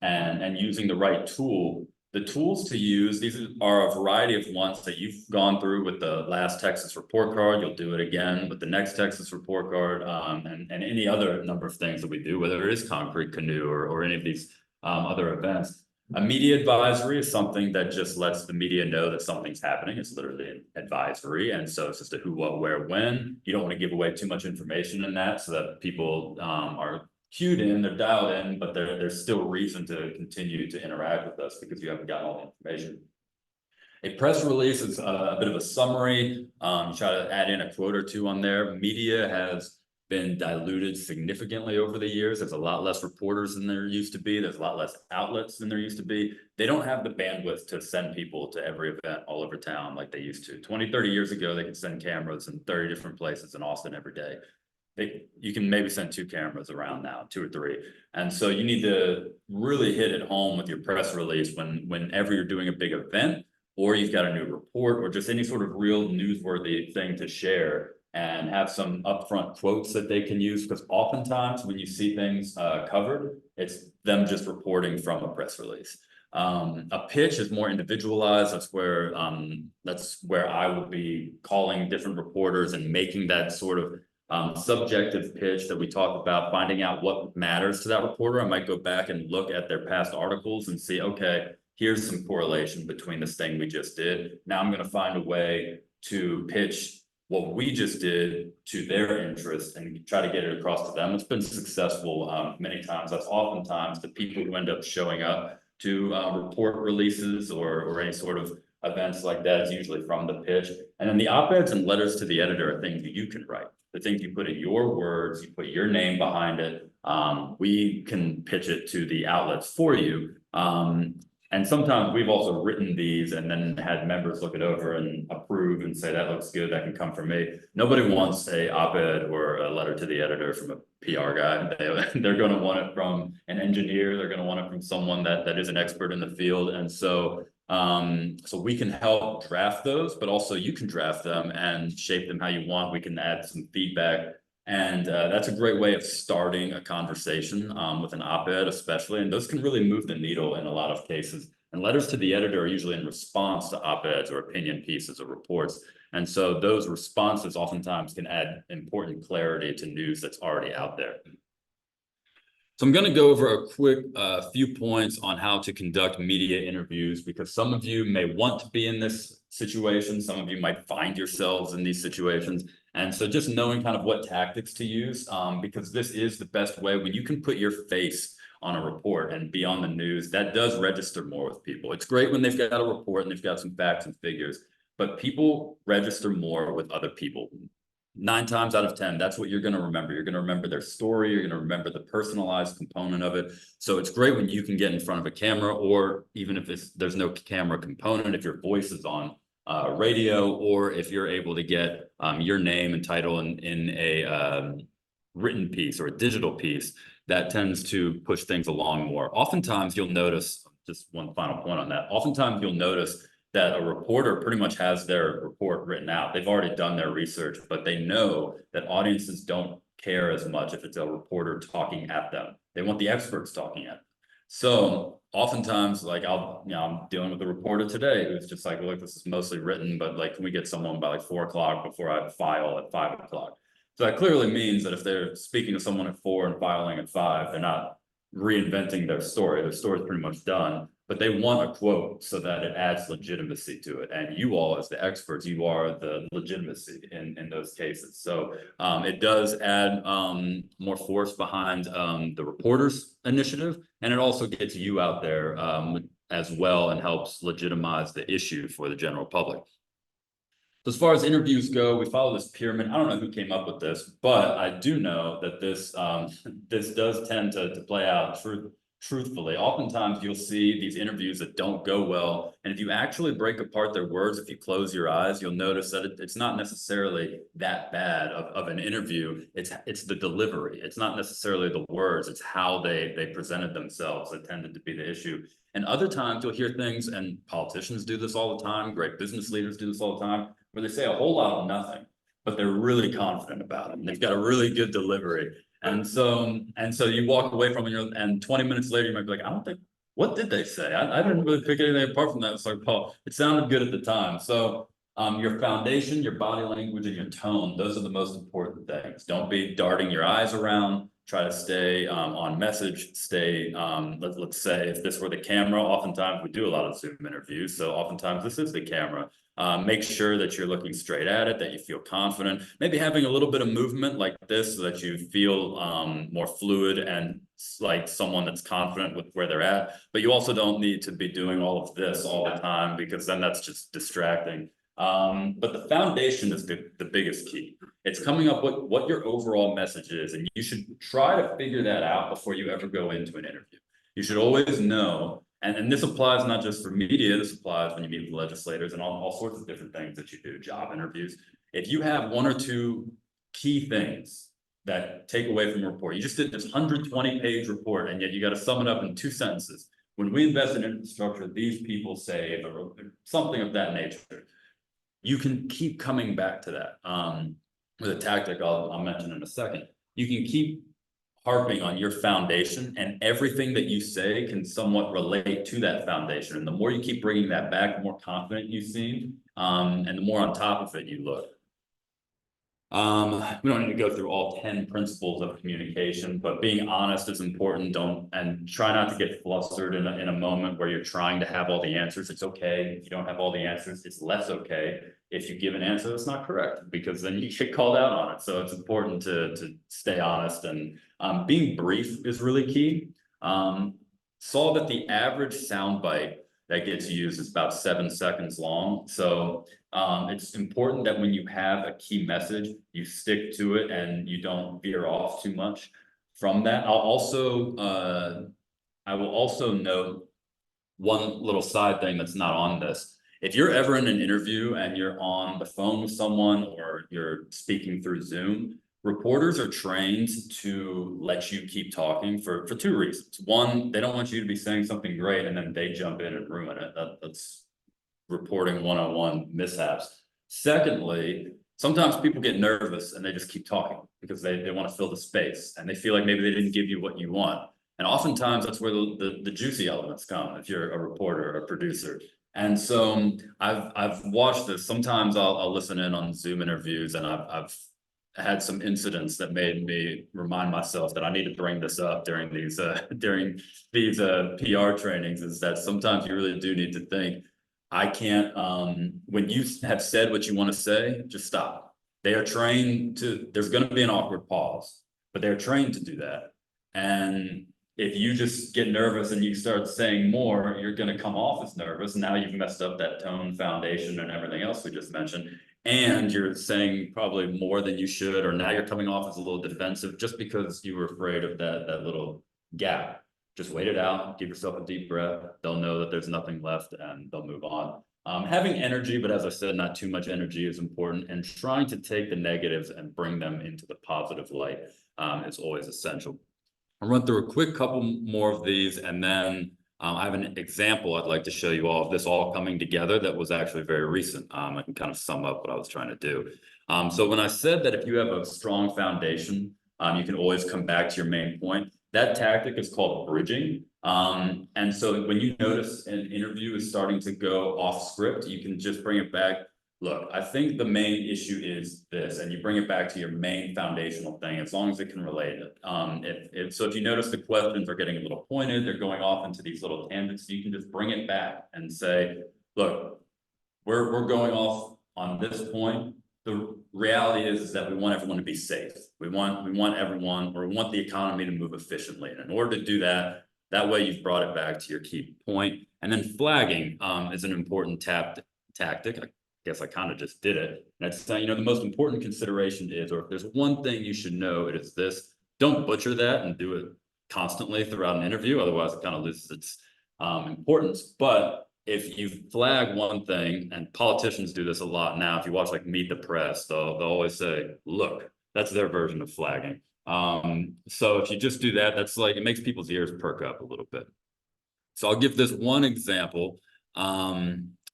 and using the right tool. The tools to use, these are a variety of ones that you've gone through with the last Texas report card. You'll do it again with the next Texas report card, and any other number of things that we do, whether it is Concrete Canoe or any of these other events. A media advisory is something that just lets the media know that something's happening. It's literally an advisory. And so it's just a who, what, where, when. You don't want to give away too much information in that so that people are cued in, they're dialed in, but there's still reason to continue to interact with us because you haven't gotten all the information. A press release is a bit of a summary. Try to add in a quote or two on there. Media has been diluted significantly over the years. There's a lot less reporters than there used to be. There's a lot less outlets than there used to be. They don't have the bandwidth to send people to every event all over town like they used to. 20, 30 years ago, they could send cameras in 30 different places in Austin every day. You can maybe send 2 cameras around now, 2 or 3. And so you need to really hit it home with your press release whenever you're doing a big event, or you've got a new report, or just any sort of real newsworthy thing to share, and have some upfront quotes that they can use, because oftentimes when you see things covered, it's them just reporting from a press release. A pitch is more individualized. That's where I would be calling different reporters and making that sort of subjective pitch that we talked about, finding out what matters to that reporter. I might go back and look at their past articles and see, okay, here's some correlation between this thing we just did. Now I'm going to find a way to pitch what we just did to their interest and try to get it across to them. It's been successful many times. That's oftentimes the people who end up showing up to report releases or any sort of events like that is usually from the pitch. And then the op-eds and letters to the editor are things that you can write. The things you put in your words, you put your name behind it. We can pitch it to the outlets for you. And sometimes we've also written these and then had members look it over and approve and say, that looks good, that can come from me. Nobody wants a op-ed or a letter to the editor from a PR guy. They're going to want it from an engineer. They're going to want it from someone that is an expert in the field. And so we can help draft those, but also you can draft them and shape them how you want. We can add some feedback. And that's a great way of starting a conversation with an op-ed especially, and those can really move the needle in a lot of cases. And letters to the editor are usually in response to op-eds or opinion pieces or reports. And so those responses oftentimes can add important clarity to news that's already out there. So I'm going to go over a quick few points on how to conduct media interviews, because some of you may want to be in this situation. Some of you might find yourselves in these situations. And so just knowing kind of what tactics to use, because this is the best way when you can put your face on a report and be on the news, that does register more with people. It's great when they've got a report and they've got some facts and figures, but people register more with other people. 9 times out of 10, that's what you're going to remember. You're going to remember their story. You're going to remember the personalized component of it. So it's great when you can get in front of a camera, or even if there's no camera component, if your voice is on radio, or if you're able to get your name and title in a written piece or a digital piece, that tends to push things along more. Oftentimes you'll notice, just one final point on that, oftentimes you'll notice that a reporter pretty much has their report written out. They've already done their research, but they know that audiences don't care as much if it's a reporter talking at them. They want the experts talking at them. So oftentimes, like I'm dealing with a reporter today who's just like, look, this is mostly written, but like, can we get someone by like 4 o'clock before I file at 5 o'clock? So that clearly means that if they're speaking to someone at 4 and filing at 5, they're not reinventing their story. Their story is pretty much done, but they want a quote so that it adds legitimacy to it. And you all, as the experts, you are the legitimacy in those cases. So it does add more force behind the reporter's initiative, and it also gets you out there as well and helps legitimize the issue for the general public. So as far as interviews go, we follow this pyramid. I don't know who came up with this, but I do know that this this does tend to play out truthfully. Oftentimes you'll see these interviews that don't go well, and if you actually break apart their words, if you close your eyes, you'll notice that it's not necessarily that bad of an interview. It's the delivery. It's not necessarily the words. It's how they presented themselves that tended to be the issue. And other times you'll hear things, and politicians do this all the time, great business leaders do this all the time, where they say a whole lot of nothing, but they're really confident about it. And they've got a really good delivery. And so you walk away from it, and 20 minutes later, you might be like, I don't think what did they say? I didn't really pick anything apart from that. It's like, Paul, it sounded good at the time. So your foundation, your body language, and your tone, those are the most important things. Don't be darting your eyes around. Try to stay on message, stay, let's say if this were the camera, oftentimes we do a lot of Zoom interviews. So oftentimes this is the camera. Make sure that you're looking straight at it, that you feel confident, maybe having a little bit of movement like this so that you feel more fluid and like someone that's confident with where they're at. But you also don't need to be doing all of this all the time because then that's just distracting. But the foundation is the biggest key. It's coming up with what your overall message is, and you should try to figure that out before you ever go into an interview. You should always know, and this applies not just for media, this applies when you meet with legislators and all sorts of different things that you do, job interviews. If you have one or two key things that take away from a report, you just did this 120-page report, and yet you got to sum it up in 2 sentences. When we invest in infrastructure, these people save, or something of that nature. You can keep coming back to that with a tactic I'll mention in a second. You can keep harping on your foundation, and everything that you say can somewhat relate to that foundation. And the more you keep bringing that back, the more confident you seem, and the more on top of it you look. We don't need to go through all 10 principles of communication, but being honest is important. And try not to get flustered in a moment where you're trying to have all the answers. It's okay if you don't have all the answers. It's less okay if you give an answer that's not correct, because then you get called out on it. So it's important to stay honest, and being brief is really key. Saw that the average soundbite that gets used is about 7 seconds long. So it's important that when you have a key message, you stick to it and you don't veer off too much from that. I will also note one little side thing that's not on this. If you're ever in an interview and you're on the phone with someone or you're speaking through Zoom, reporters are trained to let you keep talking for 2 reasons. One, they don't want you to be saying something great and then they jump in and ruin it. That's reporting 101 mishaps. Secondly, sometimes people get nervous and they just keep talking because they want to fill the space and they feel like maybe they didn't give you what you want. And oftentimes that's where the juicy elements come if you're a reporter or a producer. And so I've watched this. Sometimes I'll listen in on Zoom interviews, and I've had some incidents that made me remind myself that I need to bring this up during these PR trainings, is that sometimes you really do need to think, I can't, when you have said what you want to say, just stop. They are trained to, there's going to be an awkward pause, but they're trained to do that. And if you just get nervous and you start saying more, you're going to come off as nervous. And now you've messed up that tone, foundation, and everything else we just mentioned. And you're saying probably more than you should, or now you're coming off as a little defensive just because you were afraid of that little gap. Just wait it out, give yourself a deep breath. They'll know that there's nothing left and they'll move on. Having energy, but as I said, not too much energy is important, and trying to take the negatives and bring them into the positive light is always essential. I'll run through a quick couple more of these, and then I have an example I'd like to show you all of this all coming together that was actually very recent. I can kind of sum up what I was trying to do. So when I said that if you have a strong foundation, you can always come back to your main point. That tactic is called bridging. And so when you notice an interview is starting to go off script, you can just bring it back. Look, I think the main issue is this, and you bring it back to your main foundational thing, as long as it can relate it. So if you notice the questions are getting a little pointed, they're going off into these little tangents, you can just bring it back and say, look, we're going off on this point. The reality is that we want everyone to be safe. We want everyone, or we want the economy to move efficiently. And in order to do that, that way you've brought it back to your key point. And then flagging is an important tactic. I guess I kind of just did it. And it's, the most important consideration is, or if there's one thing you should know, it is this: don't butcher that and do it constantly throughout an interview. Otherwise it kind of loses its importance. But if you flag one thing, and politicians do this a lot now, if you watch like Meet the Press, they'll always say, look, that's their version of flagging. So if you just do that, that's like, it makes people's ears perk up a little bit. So I'll give this one example.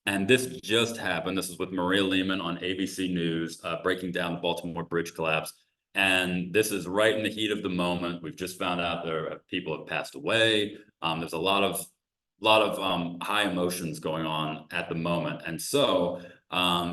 And this just happened. This is with Maria Lehman on ABC News, breaking down the Baltimore bridge collapse. And this is right in the heat of the moment. We've just found out people have passed away. There's a lot of lot of high emotions going on at the moment. And so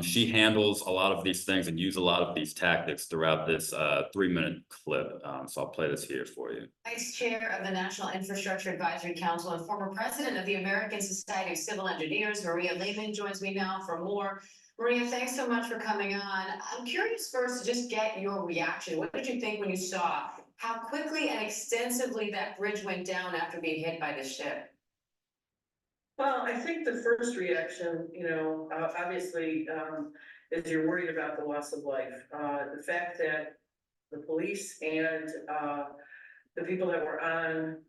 she handles a lot of these things and use a lot of these tactics throughout this 3-minute clip. So I'll play this here for you. Vice Chair of the National Infrastructure Advisory Council and former President of the American Society of Civil Engineers, Maria Lehman, joins me now for more. Maria, thanks so much for coming on. I'm curious first to just get your reaction. What did you think when you saw how quickly and extensively that bridge went down after being hit by the ship? Well, I think the first reaction, obviously, is you're worried about the loss of life. The fact that the police and the people that were on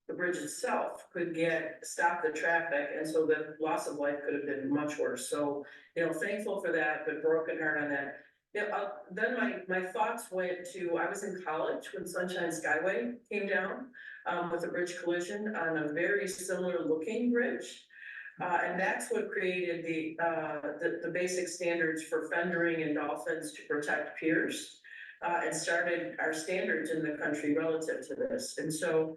the bridge itself could stop the traffic, and so the loss of life could have been much worse. So, thankful for that, but broken heart on that. Then my thoughts went to, I was in college when Sunshine Skyway came down with a bridge collision on a very similar looking bridge. And that's what created the basic standards for fendering and dolphins to protect piers. And started our standards in the country relative to this. And so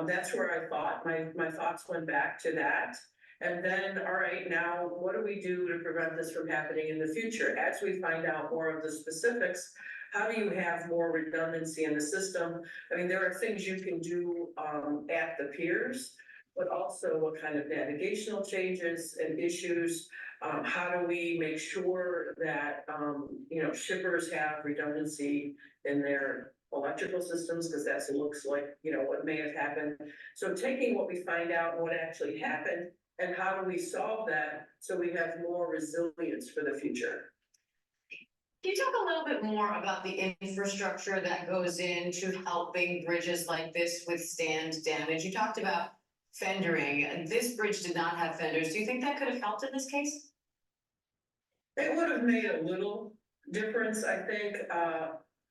that's where I thought, my thoughts went back to that. And then, all right, now what do we do to prevent this from happening in the future? As we find out more of the specifics, how do you have more redundancy in the system? I mean, there are things you can do at the piers, but also what kind of navigational changes and issues. How do we make sure that, shippers have redundancy in their electrical systems, because that's it looks like, what may have happened. So taking what we find out and what actually happened, and how do we solve that so we have more resilience for the future? Can you talk a little bit more about the infrastructure that goes into helping bridges like this withstand damage? You talked about fendering, and this bridge did not have fenders. Do you think that could have helped in this case? It would have made a little difference, I think.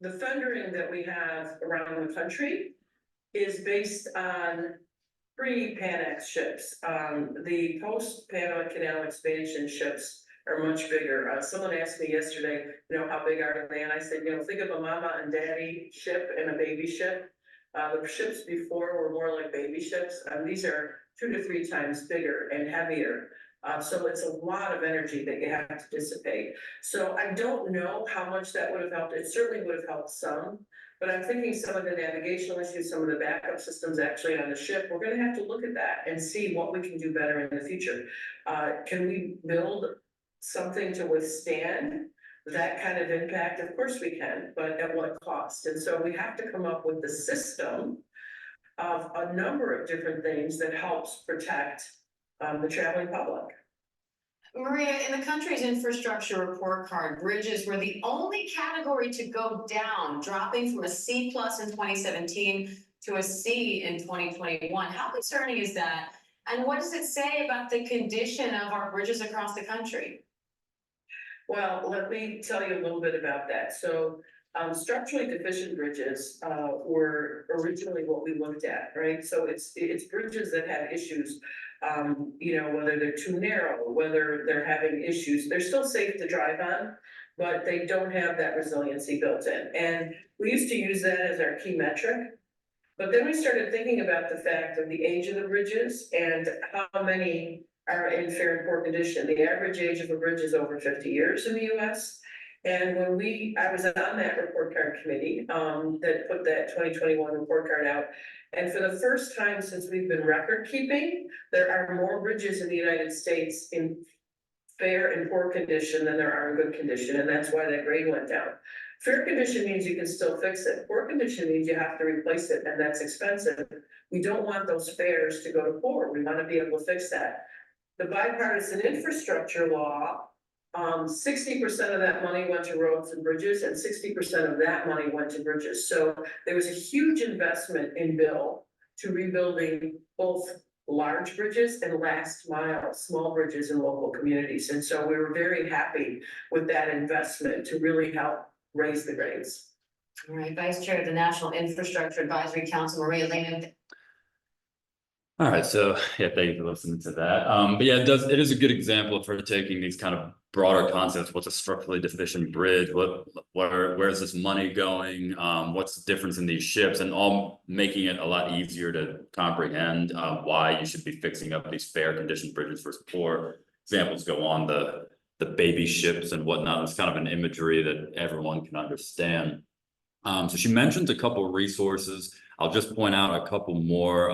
The fendering that we have around the country is based on pre-Panax ships. The post-Panama Canal expansion ships are much bigger. Someone asked me yesterday, how big are they? And I said, think of a mama and daddy ship and a baby ship. The ships before were more like baby ships. These are 2 to 3 times bigger and heavier. So it's a lot of energy that you have to dissipate. So I don't know how much that would have helped. It certainly would have helped some, but I'm thinking some of the navigational issues, some of the backup systems actually on the ship, we're gonna have to look at that and see what we can do better in the future. Can we build something to withstand that kind of impact? Of course we can, but at what cost? And so we have to come up with the system of a number of different things that helps protect the traveling public. Maria, in the country's infrastructure report card, bridges were the only category to go down, dropping from a C+ in 2017 to a C in 2021. How concerning is that? And what does it say about the condition of our bridges across the country? Well, let me tell you a little bit about that. So structurally deficient bridges were originally what we looked at, right? So it's bridges that have issues, whether they're too narrow, whether they're having issues. They're still safe to drive on, but they don't have that resiliency built in. And we used to use that as our key metric. But then we started thinking about the fact of the age of the bridges and how many are in fair and poor condition. The average age of a bridge is over 50 years in the US. And when I was on that report card committee that put that 2021 report card out. And for the first time since we've been record keeping, there are more bridges in the United States in fair and poor condition than there are in good condition. And that's why that grade went down. Fair condition means you can still fix it. Poor condition means you have to replace it, and that's expensive. We don't want those fares to go to poor. We want to be able to fix that. The bipartisan infrastructure law, 60% of that money went to roads and bridges, and 60% of that money went to bridges. So there was a huge investment in bill to rebuilding both large bridges and last mile, small bridges in local communities. And so we were very happy with that investment to really help raise the grades. All right, Vice Chair of the National Infrastructure Advisory Council, Maria Lehman. All right, so yeah, thank you for listening to that. But yeah, it is a good example for taking these kind of broader concepts. What's a structurally deficient bridge? Where's this money going? What's the difference in these ships, and all making it a lot easier to comprehend why you should be fixing up these fair conditioned bridges versus poor. Examples go on the baby ships and whatnot. It's kind of an imagery that everyone can understand. So she mentions a couple resources. I'll just point out a couple more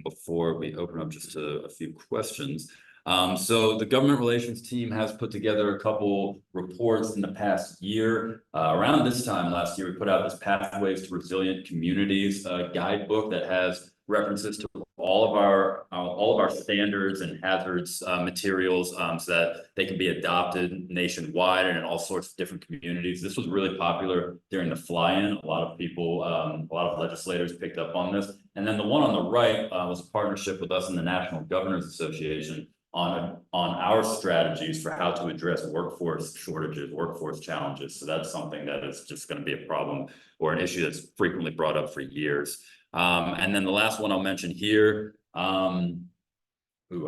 before we open up just a few questions. So the government relations team has put together a couple reports in the past year. Around this time last year, we put out this Pathways to Resilient Communities guidebook that has references to all of our standards and hazards materials so that they can be adopted nationwide and in all sorts of different communities. This was really popular during the fly-in. A lot of people, a lot of legislators picked up on this. And then the one on the right was a partnership with us and the National Governors Association on our strategies for how to address workforce shortages, workforce challenges. So that's something that is just going to be a problem or an issue that's frequently brought up for years. And then the last one I'll mention here, I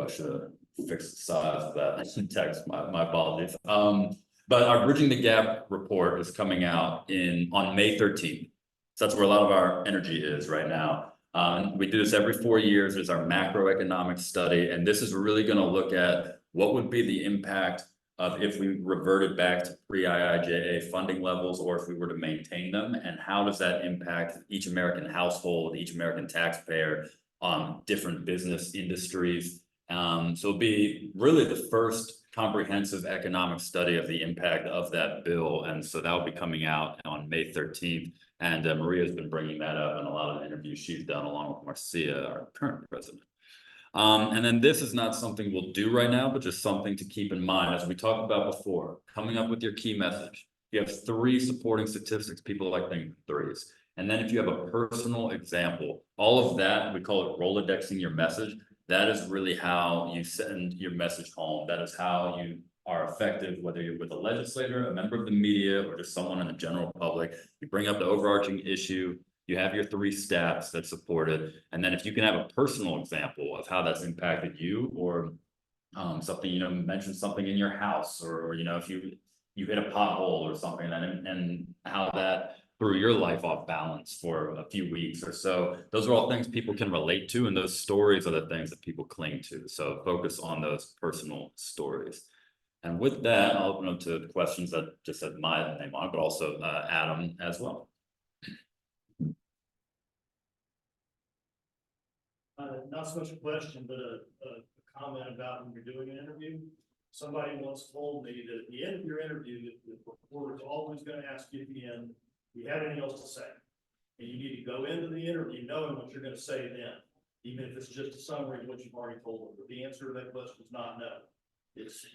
should have fixed the size of that text, my apologies. But our Bridging the Gap report is coming out on May 13th. So that's where a lot of our energy is right now. We do this every 4 years. It's our macroeconomic study, and this is really going to look at what would be the impact of if we reverted back to pre-IIJA funding levels, or if we were to maintain them, and how does that impact each American household, each American taxpayer on different business industries. So it'll be really the first comprehensive economic study of the impact of that bill, and so that will be coming out on May 13th. And Maria's been bringing that up in a lot of the interviews she's done along with Marcia, our current president. And then this is not something we'll do right now, but just something to keep in mind. As we talked about before, coming up with your key message. You have 3 supporting statistics, people like thinking threes. And then if you have a personal example, all of that, we call it Rolodexing your message. That is really how you send your message home. That is how you are effective, whether you're with a legislator, a member of the media, or just someone in the general public. You bring up the overarching issue. You have your 3 stats that support it. And then if you can have a personal example of how that's impacted you, or something, mention something in your house, or if you hit a pothole or something, and how that threw your life off balance for a few weeks or so. Those are all things people can relate to, and those stories are the things that people cling to. So focus on those personal stories. And with that, I'll open up to questions that just said my name on it, but also Adam as well. Not so much a question, but a comment about when you're doing an interview. Somebody once told me that at the end of your interview, the reporter's always going to ask you at the end, do you have anything else to say? And you need to go into the interview knowing what you're going to say then, even if it's just a summary of what you've already told them. But the answer to that question is not no. It's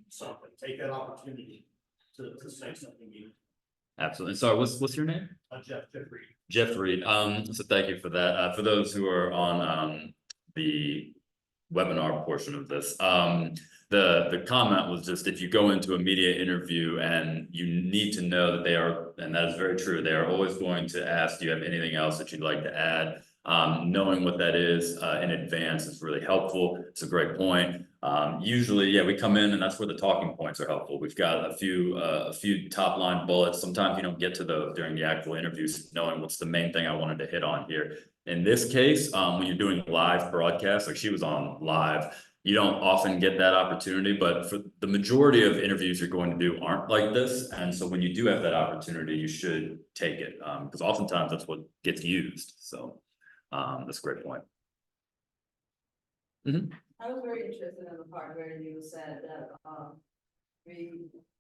something. Take that opportunity to say something new. Absolutely. Sorry, what's your name? Jeff Reed. Jeff Reed. So thank you for that. For those who are on the webinar portion of this, the comment was just, if you go into a media interview and you need to know that they are, and that is very true, they are always going to ask, do you have anything else that you'd like to add? Knowing what that is in advance is really helpful. It's a great point. Usually, yeah, we come in and that's where the talking points are helpful. We've got a few top line bullets. Sometimes you don't get to those during the actual interviews, knowing what's the main thing I wanted to hit on here. In this case, when you're doing live broadcasts, like she was on live, you don't often get that opportunity, but for the majority of interviews you're going to do aren't like this. And so when you do have that opportunity, you should take it, because oftentimes that's what gets used. So that's a great point. I was very interested in the part where you said that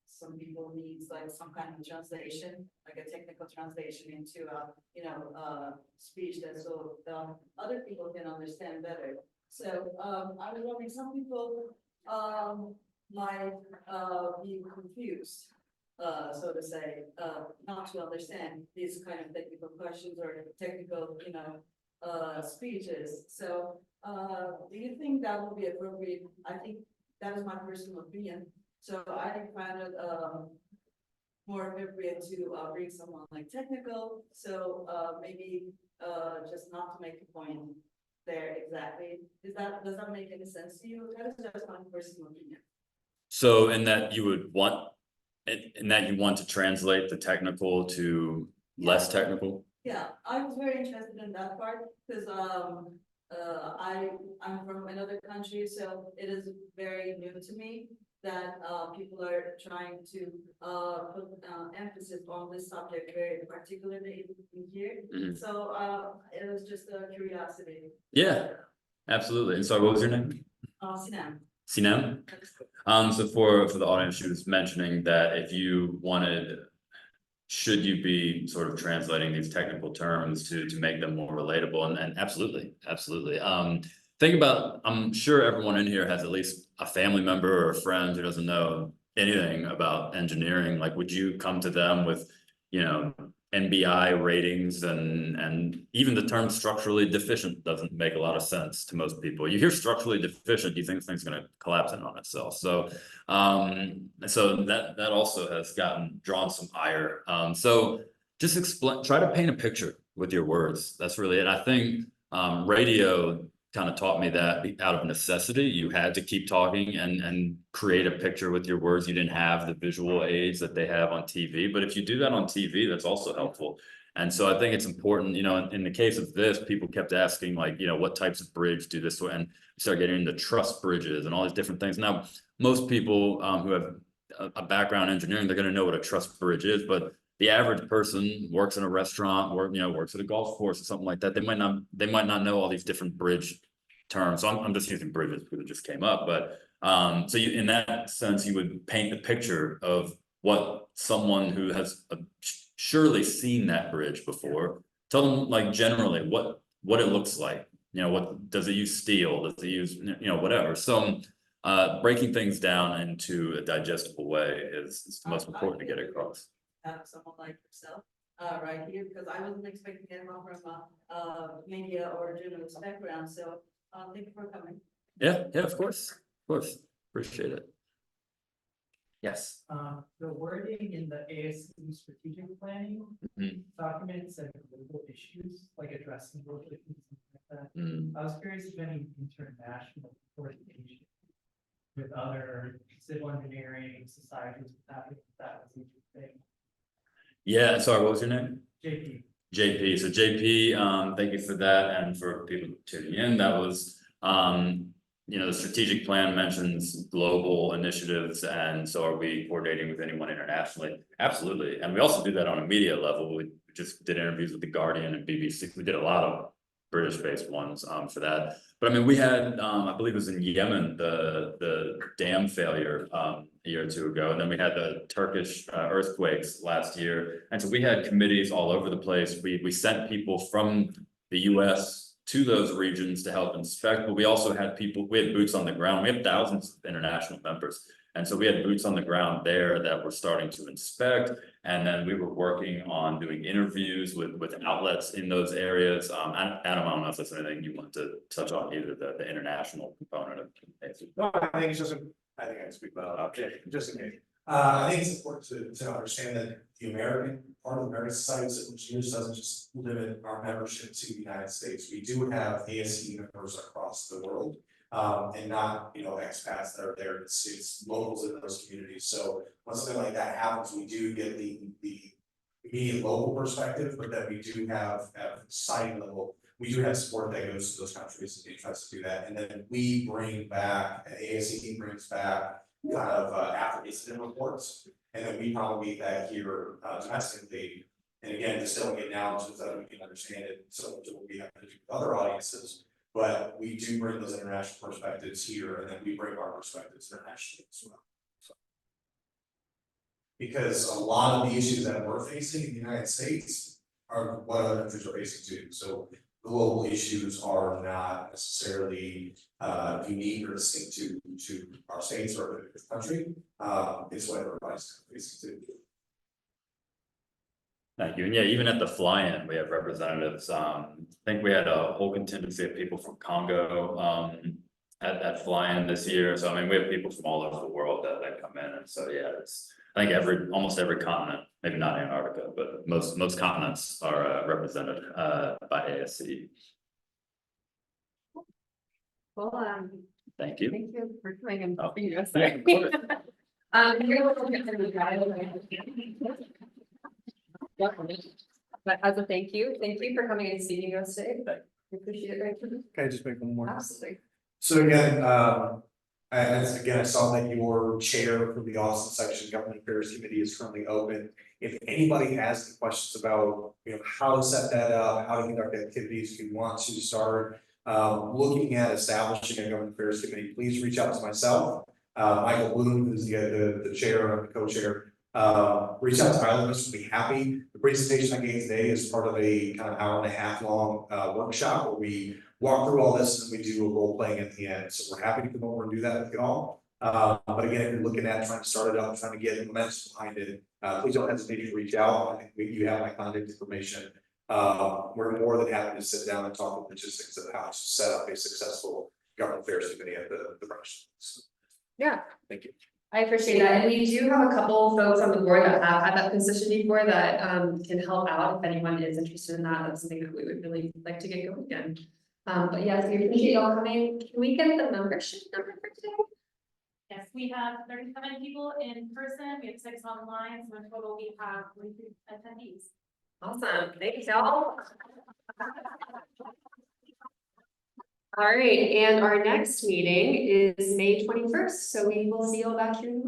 some people need like some kind of translation, like a technical translation into speech that so other people can understand better. So I was wondering, some people might be confused, so to say, not to understand these kind of technical questions or technical, speeches. So do you think that would be appropriate? I think that is my personal opinion. So I find it more appropriate to bring someone like technical. So maybe just not to make a point there exactly? Does that make any sense to you? That is just my personal opinion. So in that you would want, in that you want to translate the technical to less technical? Yeah, I was very interested in that part, because, I'm from another country, so it is very new to me that, people are trying to, put, emphasis on this subject very particularly in here. Mhm. So, it was just a curiosity. Yeah, absolutely. And so what was your name? Sinan. Sinem? So for the audience, she was mentioning that if you wanted, should you be sort of translating these technical terms to make them more relatable, and absolutely, absolutely. Think about, I'm sure everyone in here has at least a family member or a friend who doesn't know anything about engineering. Like, would you come to them with, you know, NBI ratings, and even the term structurally deficient doesn't make a lot of sense to most people. You hear structurally deficient, you think thing's gonna collapse in on itself. So that also has drawn some ire. So just explain, try to paint a picture with your words. That's really it. I think radio kind of taught me that out of necessity. You had to keep talking and create a picture with your words. You didn't have the visual aids that they have on TV, but if you do that on TV, that's also helpful. And so I think it's important, you know, in the case of this, people kept asking, like, you know, what types of bridge do this, and start getting into truss bridges and all these different things. Now, most people who have a background in engineering, they're going to know what a truss bridge is, but the average person works in a restaurant or, you know, works at a golf course or something like that. They might not know all these different bridge terms. So I'm just using bridges because it just came up. But so you, in that sense, you would paint the picture of what someone who has surely seen that bridge before. Tell them, like, generally what it looks like. You know, what does it use? Steel? Does it use, you know, whatever? So breaking things down into a digestible way is the most important to get across. Have someone like yourself, right here, because I wasn't expecting anyone from a media or journalist background, so, thank you for coming. Yeah, of course, appreciate it. Yes. The wording in the ASCE strategic planning document said global issues, like addressing global issues, like that. I was curious if any international coordination with other civil engineering societies, that was a thing. Yeah, sorry, what was your name? JP. So JP, thank you for that, and for people tuning in. That was, you know, the strategic plan mentions global initiatives, and so are we coordinating with anyone internationally? Absolutely, and we also do that on a media level. We just did interviews with The Guardian and BBC. We did a lot of British-based ones for that. But I mean, we had, I believe it was in Yemen, the dam failure a year or two ago, and then we had the Turkish earthquakes last year, and so we had committees all over the place. We sent people from the US to those regions to help inspect, but we also had people, we had boots on the ground. We have thousands of international members, and so we had boots on the ground there that were starting to inspect, and then we were working on doing interviews with outlets in those areas. Adam, I don't know if there's anything you want to touch on, either the international component of it. No, I think it's just, I think I can speak about it, just in case. I think it's important to understand that the American part of the American Society of Civil Engineers doesn't just limit our membership to the United States. We do have ASCE members across the world, and not, you know, expats that are there. It's locals in those communities. So when something like that happens, we do get the immediate local perspective, but then we do have at site level, we do have support that goes to those countries and tries to do that. And then we bring back, ASCE brings back kind of after incident reports, and then we promulgate that here domestically. And again, distilling it down so that we can understand it, so we have to do with other audiences. But we do bring those international perspectives here, and then we bring our perspectives internationally as well. So, because a lot of the issues that we're facing in the United States are what other countries are facing too. So global issues are not necessarily unique or distinct to our states or the country. It's what everybody's facing too. Thank you. And yeah, even at the fly-in, we have representatives. I think we had a whole contingency of people from Congo at fly-in this year. So I mean, we have people from all over the world that come in, and so yeah, it's, I think almost every continent, maybe not Antarctica, but most continents are represented by ASCE. Well, Thank you. thank you for coming and. Oh, being us. yeah, of course. You're welcome to the guide. But as a thank you for coming and speaking to us today. We appreciate it very much. Can I just make one more? Absolutely. So again, I saw that your chair for the Austin Section Government Affairs Committee is currently open. If anybody has any questions about, how to set that up, how to conduct activities, if you want to start looking at establishing a Government Affairs Committee, please reach out to myself. Michael Bloom, who's the chair and the co-chair. Reach out to Tyler, we'll be happy. The presentation I gave today is part of a kind of hour and a half long workshop where we walk through all this and we do a role playing at the end. So we're happy to come over and do that with you all. But again, if you're looking at trying to start it up, trying to get momentum behind it, please don't hesitate to reach out. I think you have my contact information. We're more than happy to sit down and talk with logistics of how to set up a successful government affairs committee at the branch. So, Yeah. thank you. I appreciate that, and we do have a couple folks on the board that have had that position before that can help out if anyone is interested in that. That's something that we would really like to get going again. But yes, we appreciate y'all coming. Can we get the membership number for today? Yes, we have 37 people in person, we have 6 online, so in total we have 43 attendees. Awesome, thanks y'all. All right, and our next meeting is May 21st, so we will see you all back here.